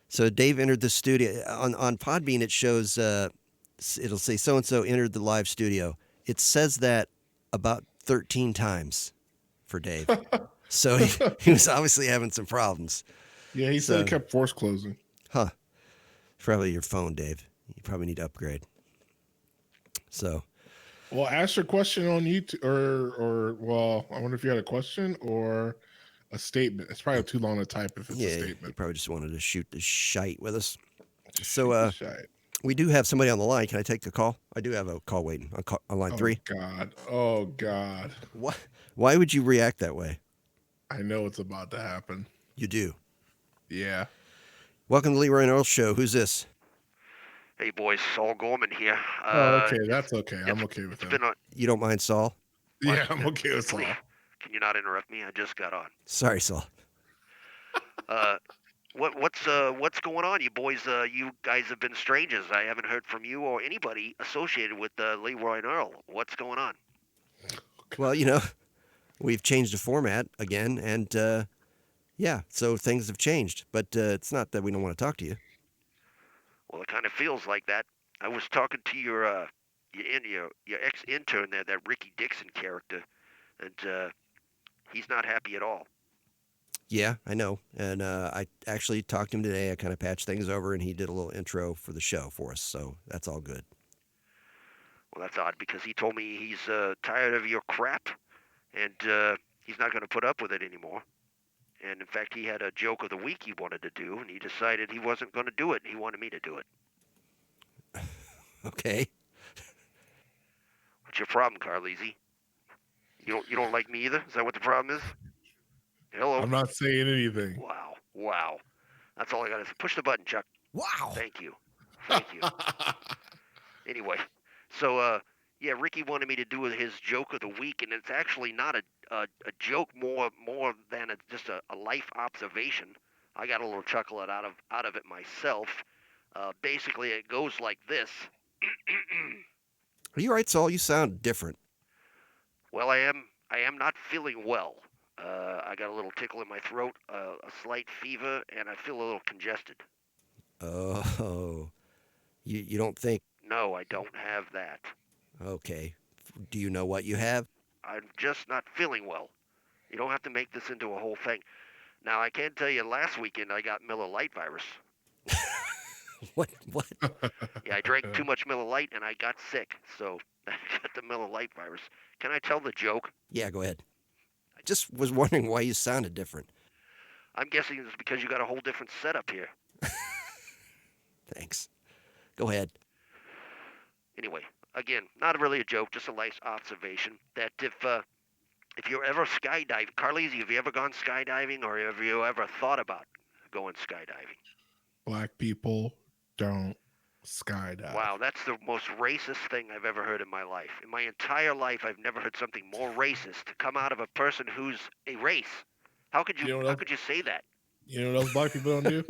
So Dave entered the studio on Podbean. It shows it'll say so and so entered the live studio. It says that about 13 times for Dave. So he was obviously having some problems. Yeah, he said it kept force closing. Huh. Probably your phone, Dave. You probably need to upgrade. So. Well, ask your question on YouTube, or I wonder if you had a question or a statement. It's probably too long to type if it's a statement. You probably just wanted to shoot the shite with us. We do have somebody on the line. Can I take the call? I do have a call waiting on line 3. Oh God. What? Why would you react that way? I know it's about to happen. You do. Yeah. Welcome to the Leroy and Earl Show. Who's this? Hey, boys. Saul Gorman here. Okay. That's okay. I'm okay with that. You don't mind, Saul? Yeah, I'm okay with Saul. Can you not interrupt me? I just got on. Sorry, Saul. What's going on, you boys? You guys have been strangers. I haven't heard from you or anybody associated with Leroy and Earl. What's going on? Well, we've changed the format again, and so things have changed. But it's not that we don't want to talk to you. Well, it kind of feels like that. I was talking to your ex-intern there, that Ricky Dixon character, and he's not happy at all. Yeah, I know. And I actually talked to him today. I kind of patched things over, and he did a little intro for the show for us. So that's all good. Well, that's odd because he told me he's tired of your crap, and he's not going to put up with it anymore. And in fact, he had a joke of the week he wanted to do, and he decided he wasn't going to do it. He wanted me to do it. Okay. What's your problem, Carlisi? You don't like me either? Is that what the problem is? Hello. I'm not saying anything. Wow. That's all I got to say. Push the button, Chuck. Wow. Thank you. Anyway, so Ricky wanted me to do his joke of the week, and it's actually not a joke more than just a life observation. I got a little chuckle out of it myself. Basically, it goes like this. Are you right, Saul? You sound different. Well, I am not feeling well. I got a little tickle in my throat, a slight fever, and I feel a little congested. Oh, you don't think? No, I don't have that. Okay. Do you know what you have? I'm just not feeling well. You don't have to make this into a whole thing. Now, I can tell you last weekend I got Miller Lite virus. What? Yeah, I drank too much Miller Lite and I got sick, so I got the Miller Lite virus. Can I tell the joke? Yeah, go ahead. I just was wondering why you sounded different. I'm guessing it's because you got a whole different setup here. Thanks. Go ahead. Anyway, again, not really a joke, just a nice observation that if you're ever skydiving, Carlisi, have you ever gone skydiving or have you ever thought about going skydiving? Black people don't skydive. Wow, that's the most racist thing I've ever heard in my life. In my entire life, I've never heard something more racist come out of a person who's a race. How could you say that? You know what else black people don't do?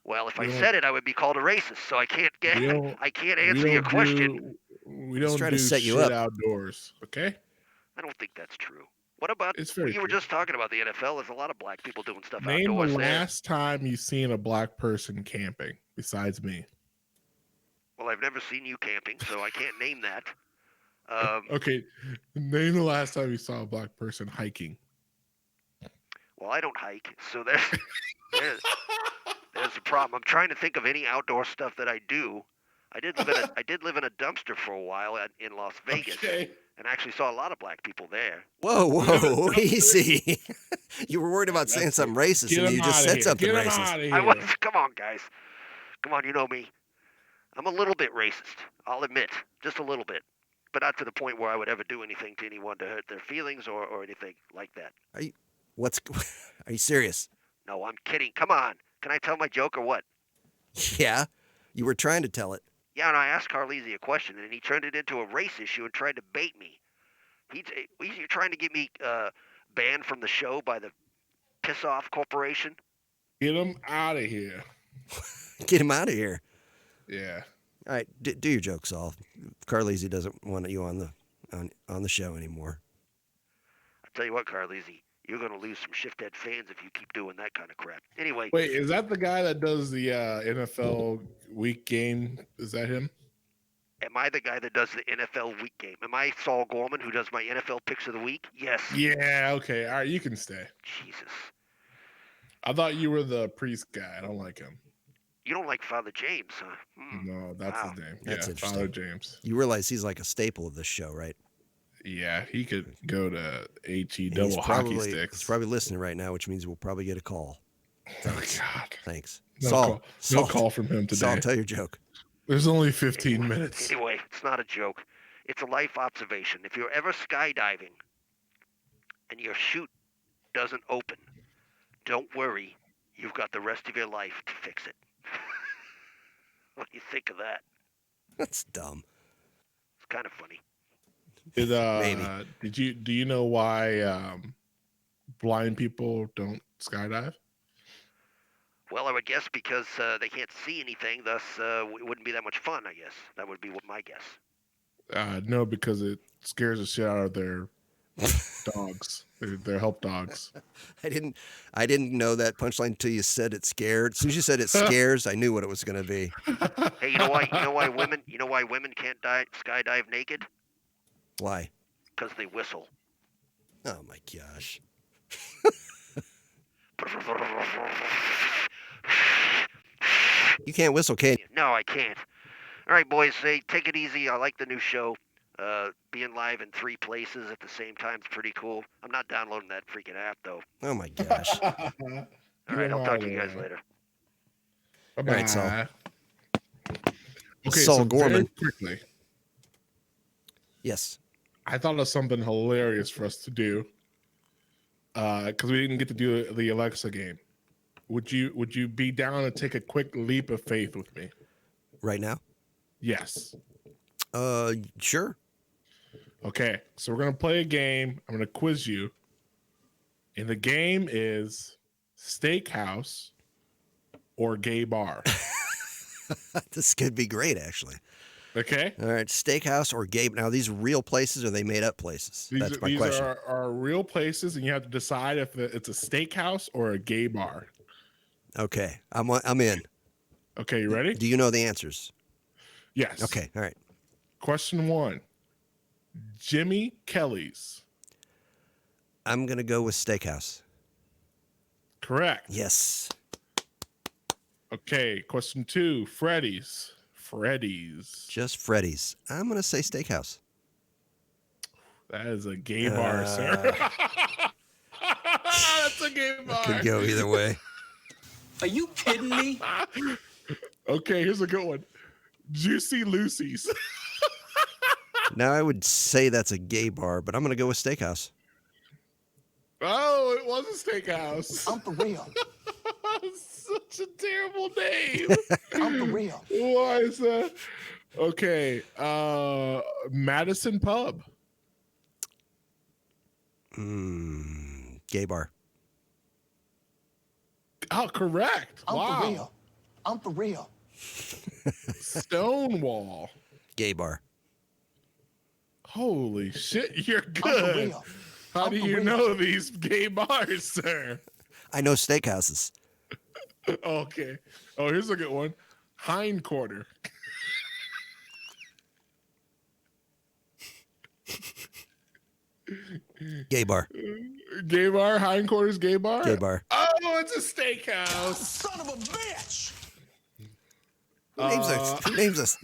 Well, if I said it, I would be called a racist. So I can't answer your question. We don't try do to set you shit up. Outdoors. Okay. I don't think that's true. What about you were just talking about the NFL? There's a lot of black people doing stuff Name outdoors the there. last time you've seen a black person camping besides me. Well, I've never seen you camping, so I can't name that. Okay, name the last time you saw a black person hiking. Well, I don't hike, so there's the problem. I'm trying to think of any outdoor stuff that I do. I did live in a dumpster for a while in Las Vegas, Okay. and actually saw a lot of black people there. Whoa, easy. You were worried about saying That's something it. racist, Get and him you just out of said here. something Get him racist. out of I was. here. Come on, guys. Come on, you know me. I'm a little bit racist. I'll admit, just a little bit, but not to the point where I would ever do anything to anyone to hurt their feelings or anything like that. What's? Are you serious? No, I'm kidding. Come on. Can I tell my joke or what? Yeah, you were trying to tell it. Yeah, and I asked Carlisi a question, and he turned it into a race issue and tried to bait me. You're trying to get me banned from the show by the Piss Off Corporation? Get him out of here. Get him out of here. Yeah. All right, do your joke, Saul. Carlisi doesn't want you on the show anymore. I tell you what, Carlisi, you're going to lose some shift-head fans if you keep doing that kind of crap. Anyway. Wait, is that the guy that does the NFL week game? Is that him? Am I the guy that does the NFL week game? Am I Saul Gorman who does my NFL picks of the week? Yes. Yeah, okay. All right, you can stay. Jesus. I thought you were the priest guy. I don't like him. You don't like Father James, huh? No, that's Wow. his name. That's yeah, interesting. Father James. You realize he's like a staple of this show, right? Yeah, he could go to HE And double hockey He's sticks. probably listening right now, which means we'll probably get a call. Thanks. Oh, God. Thanks. No Saul, call from him today. Saul, tell your joke. There's only 15 minutes. Anyway, it's not a joke. It's a life observation. If you're ever skydiving and your chute doesn't open, don't worry. You've got the rest of your life to fix it. What do you think of that? That's dumb. It's kind of funny. Maybe. Do you know why blind people don't skydive? Well, I would guess because they can't see anything, thus it wouldn't be that much fun, I guess. That would be my guess. No, because it scares the shit out of their dogs. Their help dogs. I didn't know that punchline until you said it scared. As soon as you said it scares, I knew what it was going to be. Hey, you know why women can't skydive naked? Why? Because they whistle. Oh my gosh. You can't whistle, can you? No, I can't. All right, boys, take it easy. I like the new show. Being live in 3 places at the same time is pretty cool. I'm not downloading that freaking app, though. Oh my gosh. All right, I'll talk to you guys later. Bye-bye. All right, Saul. Okay, Saul so Gorman. very quickly, Yes. I thought of something hilarious for us to do because we didn't get to do the Alexa game. Would you be down to take a quick leap of faith with me? Right now? Yes. Sure. Okay, so we're gonna play a game. I'm gonna quiz you, and the game is steakhouse or gay bar. This could be great, actually. Okay. All right, steakhouse or gay. Now, these are real places or are they made up places? That's my question. These are real places, and you have to decide if it's a steakhouse or a gay bar. Okay, I'm in. Okay, you ready? Do you know the answers? Yes. Okay, all right. Question 1. Jimmy Kelly's. I'm going to go with steakhouse. Correct. Yes. Okay, question 2. Freddy's. Just Freddy's. I'm going to say steakhouse. That is a gay bar, sir. That's a gay bar. Could go either way. Are you kidding me? Okay, here's a good one. Juicy Lucy's. Now, I would say that's a gay bar, but I'm going to go with steakhouse. Oh, it was a steakhouse. I'm for real. Such a terrible name. I'm for real. Why is that? Okay, Madison Pub. Gay bar. Oh, correct. I'm wow. for real. I'm for real. Stonewall. Gay bar. Holy shit, you're I'm for good. real. How I'm do for you real. know these gay bars, sir? I know steakhouses. Okay. Oh, here's a good one. Hindquarter. Gay bar. Gay bar, hindquarters gay bar. Gay bar. Oh, it's a steakhouse. Son of a bitch! Who names us?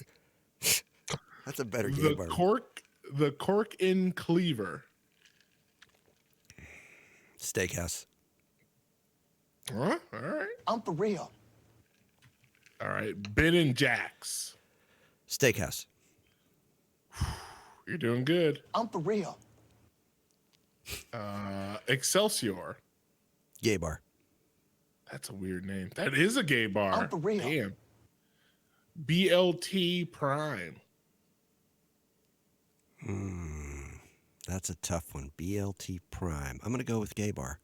That's a better gay bar. The Cork in Cleaver. Steakhouse. Huh? All right. I'm for real. All right. Ben and Jack's. Steakhouse. You're doing good. I'm for real. Excelsior. Gay bar. That's a weird name. That is a gay bar. I'm for real. Damn. BLT Prime. That's a tough one. BLT Prime. I'm going to go with gay bar.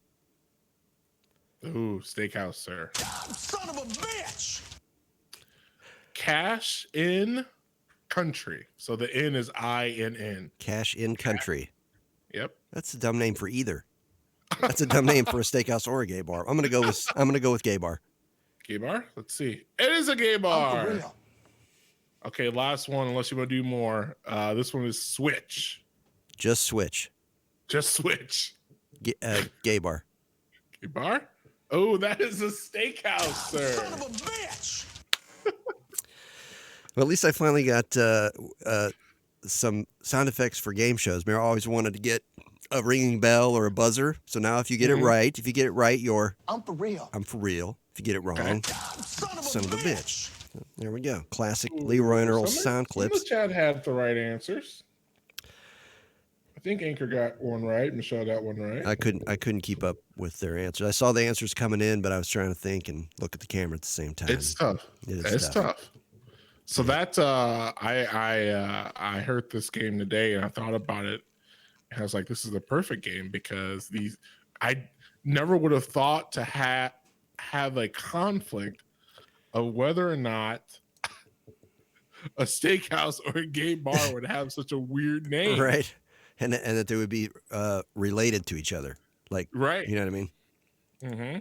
Ooh, steakhouse, sir. Son of a bitch! Cash in Country. So the N is INN. Cash in Country. Yep. That's a dumb name for either. That's a dumb name for a steakhouse or a gay bar. I'm going to go with gay bar. Gay bar? Let's see. It is a gay I'm bar. for real. Okay, last one, unless you want to do more. This one is Switch. Just switch. Just Switch. Gay bar. Gay bar? Oh, that is a steakhouse, sir. Son of a bitch! Well, at least I finally got some sound effects for game shows. I always wanted to get a ringing bell or a buzzer. So now if you get it right, you're I'm for real. I'm for real. If you get it wrong, Son of a bitch! There we go. Classic Leroy and Earl sound clips. Chad had the right answers. I think Anchor got one right. Michelle got one right. I couldn't keep up with their answers. I saw the answers coming in, but I was trying to think and look at the camera at the same time. It's tough. It's tough. So that's I heard this game today and I thought about it. And I was like, this is the perfect game because I never would have thought to have a conflict of whether or not a steakhouse or a gay bar would have such a weird name. Right. And that they would be related to each other. Like, right. You know what I mean? Mm-hmm.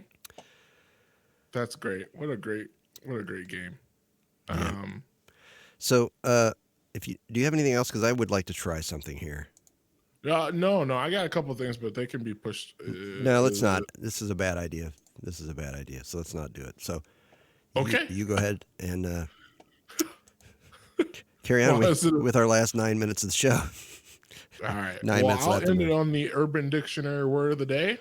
That's great. What a great game. Yeah. So, do you have anything else? Because I would like to try something here. No. I got a couple things, but they can be pushed. No, let's not. This is a bad idea. So let's not do it. So, okay. You go ahead and carry on with our last 9 minutes of the show. All right. 9 minutes left. I'll end it on the Urban Dictionary word of the day.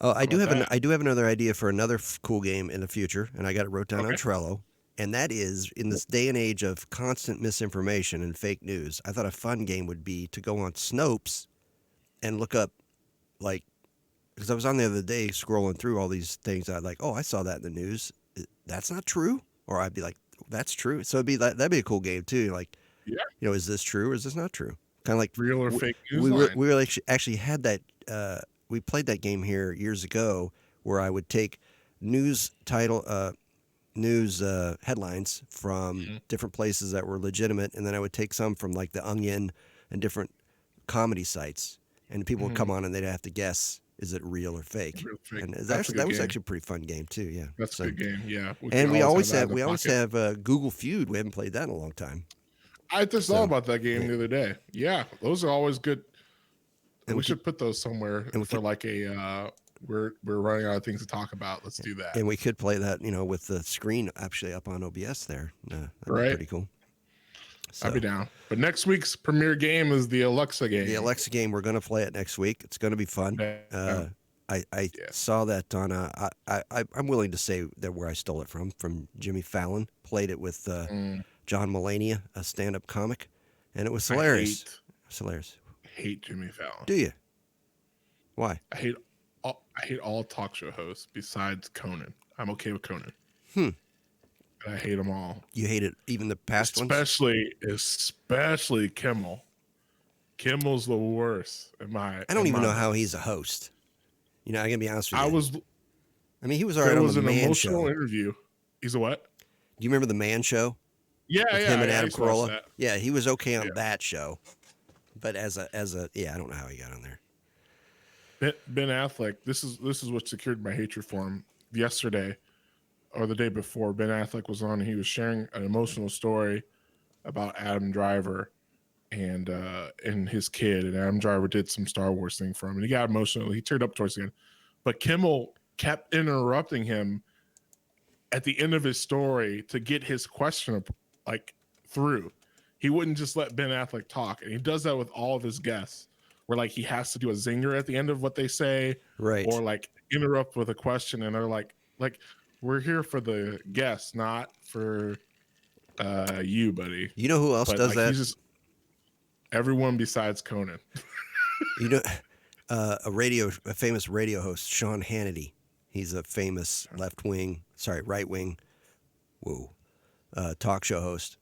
Oh, I do have another idea for another cool game in the future, and I got it wrote down on Trello. And that is, in this day and age of constant misinformation and fake news, I thought a fun game would be to go on Snopes and look up, like, because I was on the other day scrolling through all these things. I'd like, oh, I saw that in the news. That's not true. Or I'd be like, that's true. So that'd be a cool game too. Like, is this true or is this not true? Kind of like real or fake news. We actually had that. We played that game here years ago where I would take news headlines from different places that were legitimate, and then I would take some from like The Onion and different comedy sites, and people would come on and they'd have to guess, is it real or fake? And that was actually a pretty fun game too. Yeah, that's a good game. Yeah, and we always have Google Feud. We haven't played that in a long time. I just thought about that game the other day. Yeah, those are always good. And we should put those somewhere for like a we're running out of things to talk about. Let's do that. And we could play that, with the screen actually up on OBS there. That'd be pretty cool. So, I'd be down. But next week's premiere game is the Alexa game. The Alexa game, we're going to play it next week. It's going to be fun. I saw that on I'm willing to say that where I stole it from Jimmy Fallon. Played it with John Mulaney, a stand-up comic, and it was hilarious. It's hilarious. I hate Jimmy Fallon. Do you? Why? I hate all talk show hosts besides Conan. I'm okay with Conan. I hate them all. You hate it, even the past ones? Especially Kimmel. Kimmel's the worst. I don't even know how he's a host. I gotta be honest with you. He was already on the Man Show. Emotional interview. He's a what? Do you remember the Man Show? Yeah, with him and Adam Carolla. Yeah, he was okay on that show, but I don't know how he got on there. Ben Affleck. This is what secured my hatred for him. Yesterday, or the day before, Ben Affleck was on. And he was sharing an emotional story about Adam Driver, and his kid, and Adam Driver did some Star Wars thing for him, and he got emotional. He teared up towards the end, but Kimmel kept interrupting him at the end of his story to get his question like through. He wouldn't just let Ben Affleck talk, and he does that with all of his guests, where like he has to do a zinger at the end of what they say, Right. or like interrupt with a question, and they're like we're here for the guests, not for you, buddy. You know who else But does like, that? he's just everyone besides Conan. You know, a famous radio host, Sean Hannity. He's a famous right wing, talk show host.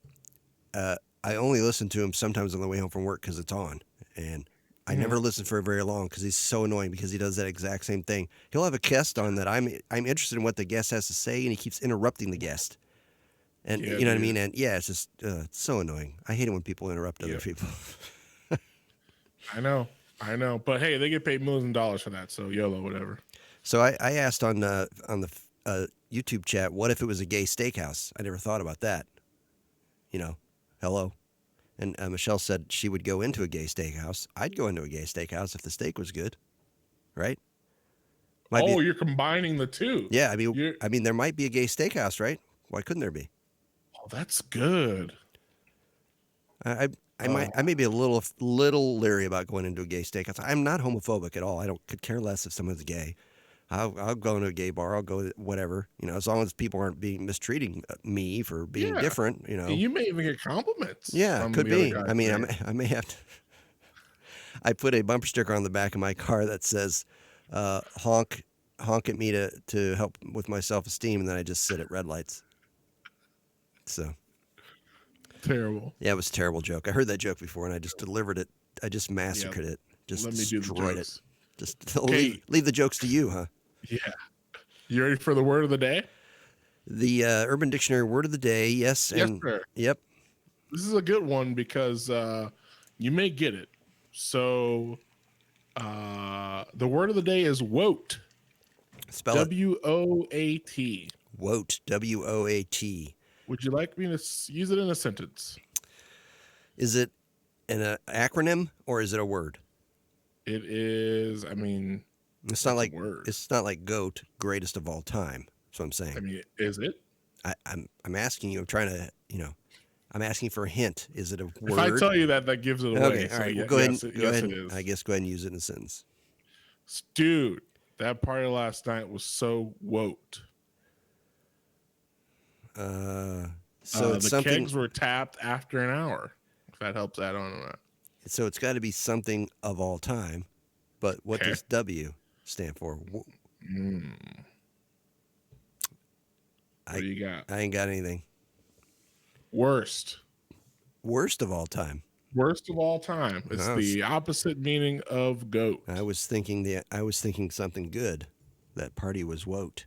I only listen to him sometimes on the way home from work because it's on, and I never listen for very long because he's so annoying because he does that exact same thing. He'll have a guest on that I'm interested in what the guest has to say, and he keeps interrupting the guest. And Yeah, you know what I dude. mean? And yeah, it's just it's so annoying. I hate it when people interrupt other Yep. people. I know. But hey, they get paid millions of dollars for that, so YOLO, whatever. So I asked on the YouTube chat, what if it was a gay steakhouse? I never thought about that. You know, hello. And Michelle said she would go into a gay steakhouse. I'd go into a gay steakhouse if the steak was good, right? You're combining the two. Yeah, I mean, there might be a gay steakhouse, right? Why couldn't there be? Oh, that's good. I may be a little leery about going into a gay steakhouse. I'm not homophobic at all. Could care less if someone's gay. I'll go into a gay bar. I'll go whatever, as long as people aren't mistreating me for being different, And you may even get compliments. Yeah, from could the other be. guys I mean, there. I may have to. I put a bumper sticker on the back of my car that says, honk at me to help with my self-esteem, and then I just sit at red lights. So. Terrible. Yeah, it was a terrible joke. I heard that joke before, and I just delivered it. I just massacred it. Just Let me do the destroyed it. jokes. Just Okay. leave the jokes to you, huh? Yeah. You ready for the word of the day? The Urban Dictionary word of the day, yes. Yes, And, sir. Yep. This is a good one because you may get it. So the word of the day is woat. Spell it. WOAT. Woat. WOAT. Would you like me to use it in a sentence? Is it an acronym or is it a word? It is, I mean, It's not like word. It's not like GOAT, greatest of all time. That's what I'm saying. I mean, is it? I'm asking you. I'm trying to, I'm asking for a hint. Is it a word? If I tell you that gives it away. Okay, all So right. yeah, Well, go ahead. yes, Go ahead. it is. I guess go ahead and use it in a sentence. Dude, that party last night was so woat. So it's the something. kegs were tapped after an hour. If that helps add on to that. So it's got to be something of all time. But what Okay. does W stand for? What do you got? I ain't got anything. Worst. Worst of all time. Worst of all time. It's Nice. the opposite meaning of goat. I was thinking something good. That party was woat.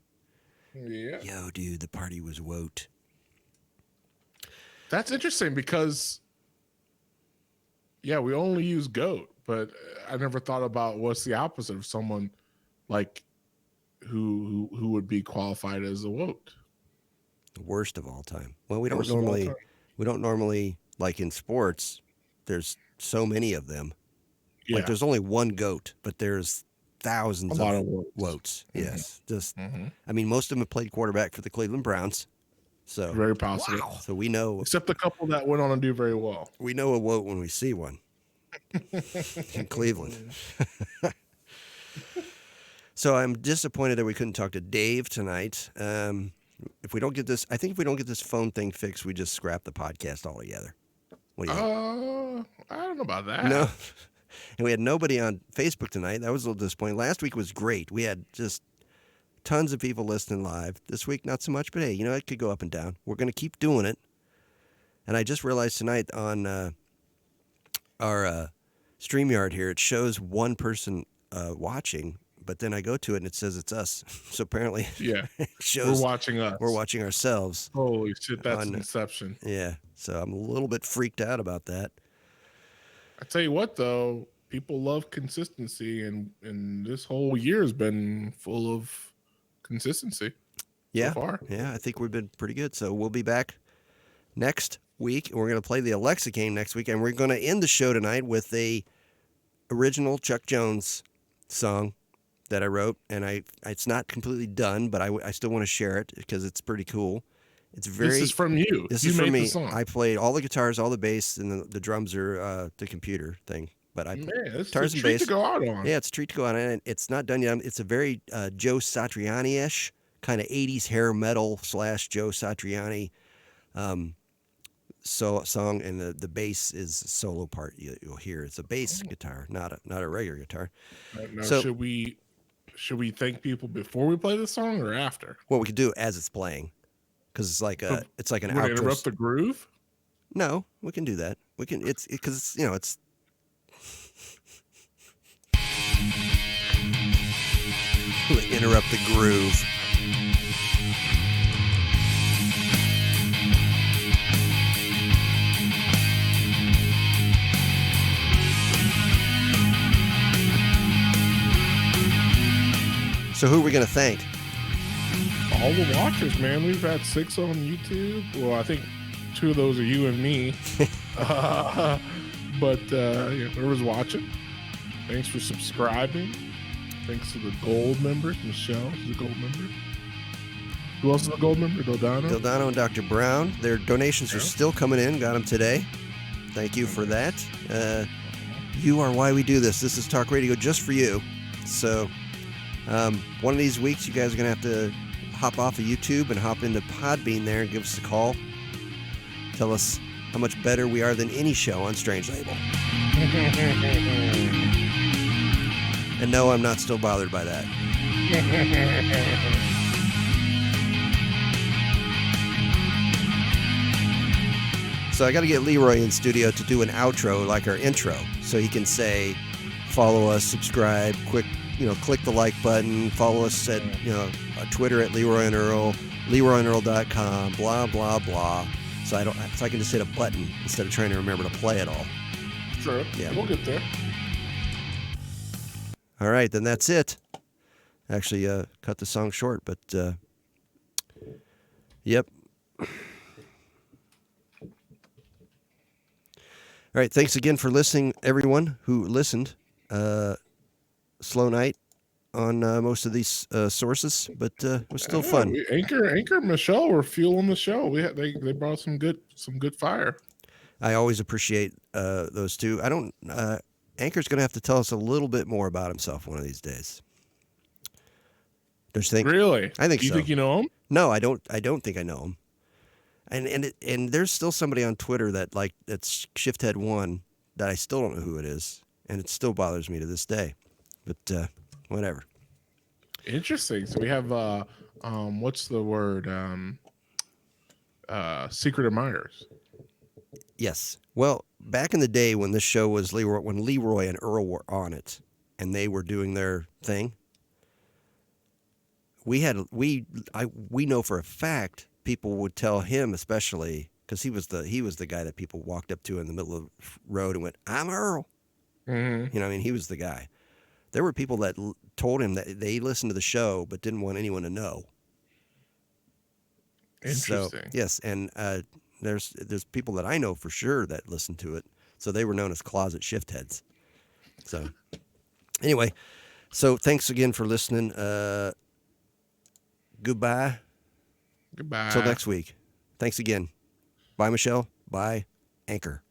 Yeah. Yo, dude, the party was woat. That's interesting because, yeah, we only use goat, but I never thought about what's the opposite of someone like who would be qualified as a woat. The worst of all time. Well, we Worst of all time. don't normally like in sports. There's so many of them. Yeah. Like there's only one goat, but there's thousands A lot of of woats. woats. Yes, just Mhm. I mean, most of them have played quarterback for the Cleveland Browns, so Very possible. so we know Except the couple that went on to do very well. a woat when we see one in Cleveland. So I'm disappointed that we couldn't talk to Dave tonight. If we don't get this, I think if we don't get this phone thing fixed, we just scrap the podcast altogether. What do you think? I don't know about that. No. And we had nobody on Facebook tonight. That was a little disappointing. Last week was great. We had just tons of people listening live. This week, not so much, but hey, it could go up and down. We're going to keep doing it. And I just realized tonight on our StreamYard here, it shows one person watching, but then I go to it and it says it's us. So apparently Yeah. it shows We're watching us. we're watching ourselves. Holy shit, that's on- Inception. Yeah. So I'm a little bit freaked out about that. I tell you what, though, people love consistency, and this whole year has been full of consistency Yeah. so far. Yeah, I think we've been pretty good. So we'll be back next week. We're going to play the Alexa game next week, and we're going to end the show tonight with a original Chuck Jones song that I wrote, and it's not completely done, but I still want to share it because it's pretty cool. It's very. This is from you. This you is made from me. The song. I played all the guitars, all the bass, and the drums are the computer thing. But I it's guitars a and treat bass. to go out on. Yeah, it's a treat to go out on, and it's not done yet. It's a very Joe Satriani-ish kind of 80s hair metal / Joe Satriani song, and the bass is a solo part you'll hear. It's a bass guitar, not a regular guitar. Now, So should we thank people before we play the song or after? what we could do as it's playing, because it's like an Would it outro. interrupt the groove? No, we can do that. We can. It's because it's. Interrupt the groove. So who are we going to thank? All the watchers, man. We've had 6 on YouTube. Well, I think 2 of those are you and me. But whoever's watching, thanks for subscribing. Thanks to the gold members. Michelle is a gold member. Who else is a gold member? Dildano and Dr. Brown. Their donations are still coming in. Got them today. Thank you for that. You are why we do this. This is Talk Radio just for you. So one of these weeks, you guys are going to have to hop off of YouTube and hop into Podbean there and give us a call. Tell us how much better we are than any show on Strange Label. And no, I'm not still bothered by that. So I got to get Leroy in studio to do an outro like our intro, so he can say, follow us, subscribe, click the like button, follow us at Twitter at Leroy and Earl, LeroyandEarl.com, blah blah blah. So I can just hit a button instead of trying to remember to play it all. Sure. Yeah. We'll get there. All right, then that's it. Actually, cut the song short, but yep. All right, thanks again for listening, everyone who listened. Slow night on most of these sources, but it was still fun. Anchor and Michelle were fueling the show. They brought some good fire. I always appreciate those two. Anchor's going to have to tell us a little bit more about himself one of these days. Don't you think? Really? I think so. You think you know him? No, I don't. I don't think I know him. And there's still somebody on Twitter that's Shifthead1 that I still don't know who it is, and it still bothers me to this day. But whatever. Interesting. So we have what's the word? Secret admirers. Yes. Well, back in the day when this show was when Leroy and Earl were on it, and they were doing their thing, we know for a fact people would tell him, especially because he was the guy that people walked up to in the middle of the road and went, "I'm Earl." Mm-hmm. He was the guy. There were people that told him that they listened to the show but didn't want anyone to know. Interesting. So, yes, and there's people that I know for sure that listen to it. So they were known as closet shift heads. So anyway, so thanks again for listening. Goodbye. Goodbye. Until next week. Thanks again. Bye, Michelle. Bye, Anchor.